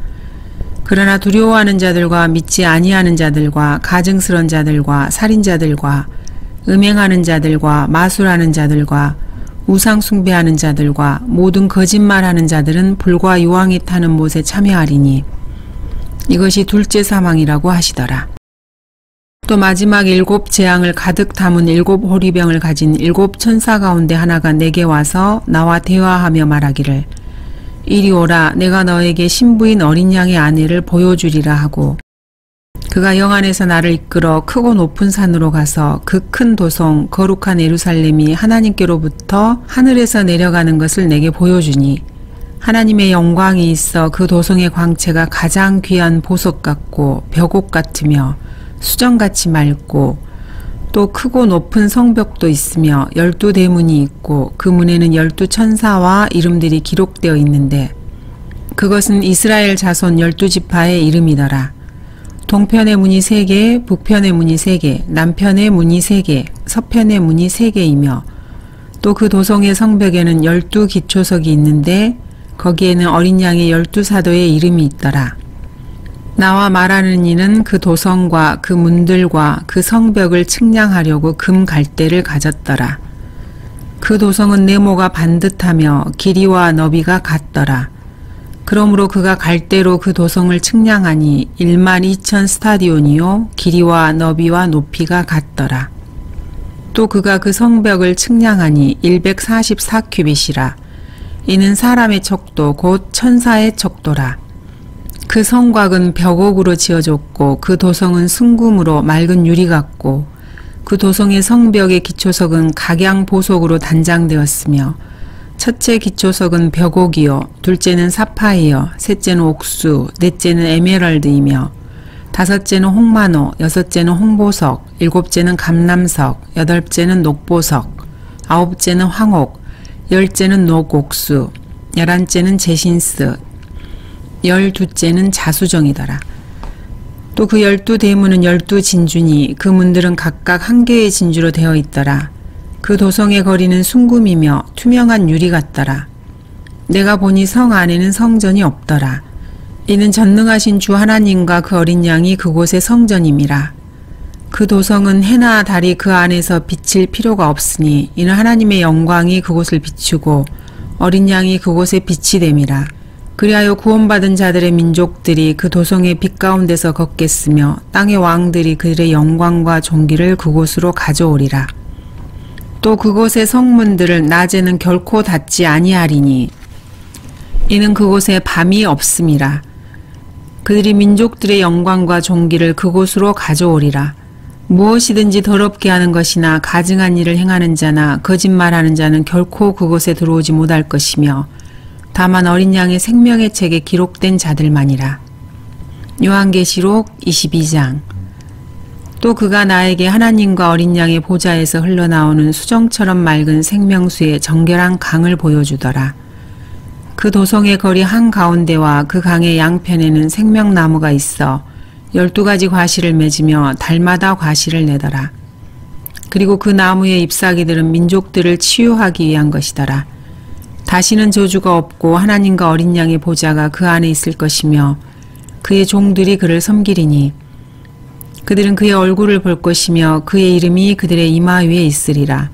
그러나 두려워하는 자들과 믿지 아니하는 자들과 가증스런 자들과 살인자들과 음행하는 자들과 마술하는 자들과 우상 숭배하는 자들과 모든 거짓말하는 자들은 불과 유황이 타는 못에 참여하리니 이것이 둘째 사망이라고 하시더라. 또 마지막 7 재앙을 가득 담은 7 호리병을 가진 7 천사 가운데 하나가 내게 와서 나와 대화하며 말하기를 이리 오라 내가 너에게 신부인 어린 양의 아내를 보여주리라 하고 그가 영 안에서 나를 이끌어 크고 높은 산으로 가서 그 큰 도성 거룩한 예루살렘이 하나님께로부터 하늘에서 내려가는 것을 내게 보여주니 하나님의 영광이 있어 그 도성의 광채가 가장 귀한 보석 같고 벽옥 같으며 수정같이 맑고 또 크고 높은 성벽도 있으며 12대문이 있고 그 문에는 12천사와 이름들이 기록되어 있는데 그것은 이스라엘 자손 12지파의 이름이더라. 동편의 문이 3개, 북편의 문이 3개, 남편의 문이 3개, 서편의 문이 3개이며 또 그 도성의 성벽에는 12기초석이 있는데 거기에는 어린 양의 12사도의 이름이 있더라. 나와 말하는 이는 그 도성과 그 문들과 그 성벽을 측량하려고 금 갈대를 가졌더라. 그 도성은 네모가 반듯하며 길이와 너비가 같더라. 그러므로 그가 갈대로 그 도성을 측량하니 12,000 스타디온이요 길이와 너비와 높이가 같더라. 또 그가 그 성벽을 측량하니 144큐빗이라. 이는 사람의 척도 곧 천사의 척도라. 그 성곽은 벽옥으로 지어졌고 그 도성은 순금으로 맑은 유리 같고 그 도성의 성벽의 기초석은 각양 보석으로 단장되었으며 첫째 기초석은 벽옥이요 둘째는 사파이어 셋째는 옥수 넷째는 에메랄드이며 다섯째는 홍마노 여섯째는 홍보석 일곱째는 감람석 여덟째는 녹보석 아홉째는 황옥 열째는 녹옥수 11째는 제신스 12째는 자수정이더라. 또 그 12대문은 12진주니 그 문들은 각각 한 개의 진주로 되어 있더라. 그 도성의 거리는 순금이며 투명한 유리 같더라. 내가 보니 성 안에는 성전이 없더라. 이는 전능하신 주 하나님과 그 어린 양이 그곳의 성전임이라. 그 도성은 해나 달이 그 안에서 비칠 필요가 없으니 이는 하나님의 영광이 그곳을 비추고 어린 양이 그곳에 빛이 됨이라. 그리하여 구원받은 자들의 민족들이 그 도성의 빛 가운데서 걷겠으며 땅의 왕들이 그들의 영광과 존귀를 그곳으로 가져오리라. 또 그곳의 성문들을 낮에는 결코 닫지 아니하리니 이는 그곳에 밤이 없음이라. 그들이 민족들의 영광과 존귀를 그곳으로 가져오리라. 무엇이든지 더럽게 하는 것이나 가증한 일을 행하는 자나 거짓말하는 자는 결코 그곳에 들어오지 못할 것이며 다만 어린 양의 생명의 책에 기록된 자들만이라. 요한계시록 22장. 또 그가 나에게 하나님과 어린 양의 보좌에서 흘러나오는 수정처럼 맑은 생명수의 정결한 강을 보여주더라. 그 도성의 거리 한가운데와 그 강의 양편에는 생명나무가 있어 12가지 과실을 맺으며 달마다 과실을 내더라. 그리고 그 나무의 잎사귀들은 민족들을 치유하기 위한 것이더라. 다시는 저주가 없고 하나님과 어린 양의 보좌가 그 안에 있을 것이며 그의 종들이 그를 섬기리니 그들은 그의 얼굴을 볼 것이며 그의 이름이 그들의 이마 위에 있으리라.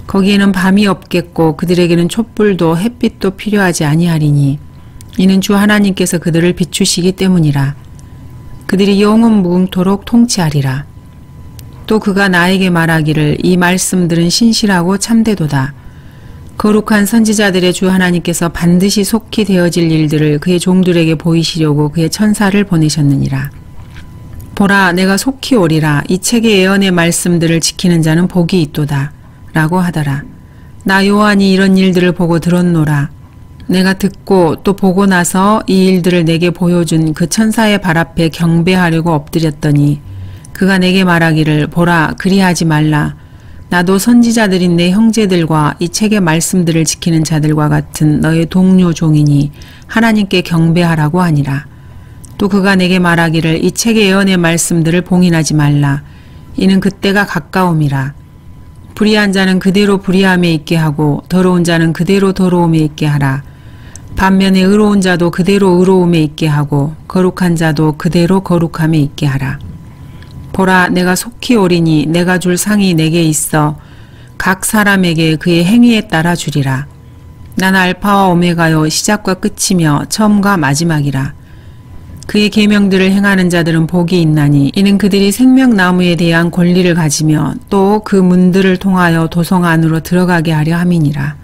거기에는 밤이 없겠고 그들에게는 촛불도 햇빛도 필요하지 아니하리니 이는 주 하나님께서 그들을 비추시기 때문이라. 그들이 영원 무궁토록 통치하리라. 또 그가 나에게 말하기를 이 말씀들은 신실하고 참되도다. 거룩한 선지자들의 주 하나님께서 반드시 속히 되어질 일들을 그의 종들에게 보이시려고 그의 천사를 보내셨느니라. 보라, 내가 속히 오리라. 이 책의 예언의 말씀들을 지키는 자는 복이 있도다. 라고 하더라. 나 요한이 이런 일들을 보고 들었노라. 내가 듣고 또 보고 나서 이 일들을 내게 보여준 그 천사의 발 앞에 경배하려고 엎드렸더니 그가 내게 말하기를 보라, 그리하지 말라. 나도 선지자들인 내 형제들과 이 책의 말씀들을 지키는 자들과 같은 너의 동료 종이니 하나님께 경배하라고 하니라. 또 그가 내게 말하기를 이 책의 예언의 말씀들을 봉인하지 말라. 이는 그때가 가까움이라. 불의한 자는 그대로 불의함에 있게 하고 더러운 자는 그대로 더러움에 있게 하라. 반면에 의로운 자도 그대로 의로움에 있게 하고 거룩한 자도 그대로 거룩함에 있게 하라. 보라, 내가 속히 오리니 내가 줄 상이 내게 있어 각 사람에게 그의 행위에 따라 주리라. 나는 알파와 오메가요 시작과 끝이며 처음과 마지막이라. 그의 계명들을 행하는 자들은 복이 있나니 이는 그들이 생명나무에 대한 권리를 가지며 또 그 문들을 통하여 도성 안으로 들어가게 하려 함이니라.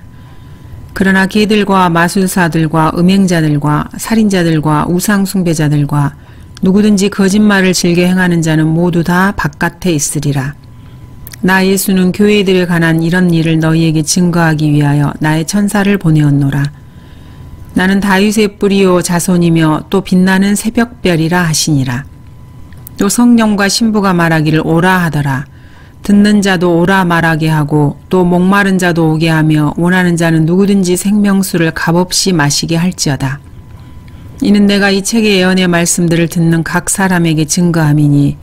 그러나 개들과 마술사들과 음행자들과 살인자들과 우상숭배자들과 누구든지 거짓말을 즐겨 행하는 자는 모두 다 바깥에 있으리라. 나 예수는 교회들에 관한 이런 일을 너희에게 증거하기 위하여 나의 천사를 보내었노라. 나는 다윗의 뿌리요 자손이며 또 빛나는 새벽별이라 하시니라. 또 성령과 신부가 말하기를 오라 하더라. 듣는 자도 오라 말하게 하고 또 목마른 자도 오게 하며 원하는 자는 누구든지 생명수를 값없이 마시게 할지어다. 이는 내가 이 책의 예언의 말씀들을 듣는 각 사람에게 증거함이니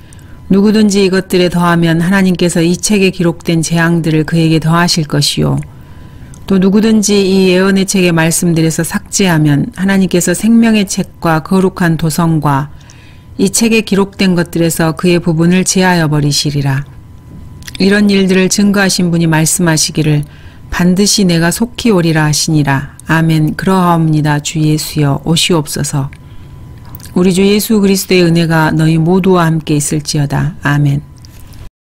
누구든지 이것들에 더하면 하나님께서 이 책에 기록된 재앙들을 그에게 더하실 것이요. 또 누구든지 이 예언의 책의 말씀들에서 삭제하면 하나님께서 생명의 책과 거룩한 도성과 이 책에 기록된 것들에서 그의 부분을 제하여 버리시리라. 이런 일들을 증거하신 분이 말씀하시기를 반드시 내가 속히 오리라 하시니라. 아멘. 그러하옵니다. 주 예수여 오시옵소서. 우리 주 예수 그리스도의 은혜가 너희 모두와 함께 있을지어다. 아멘.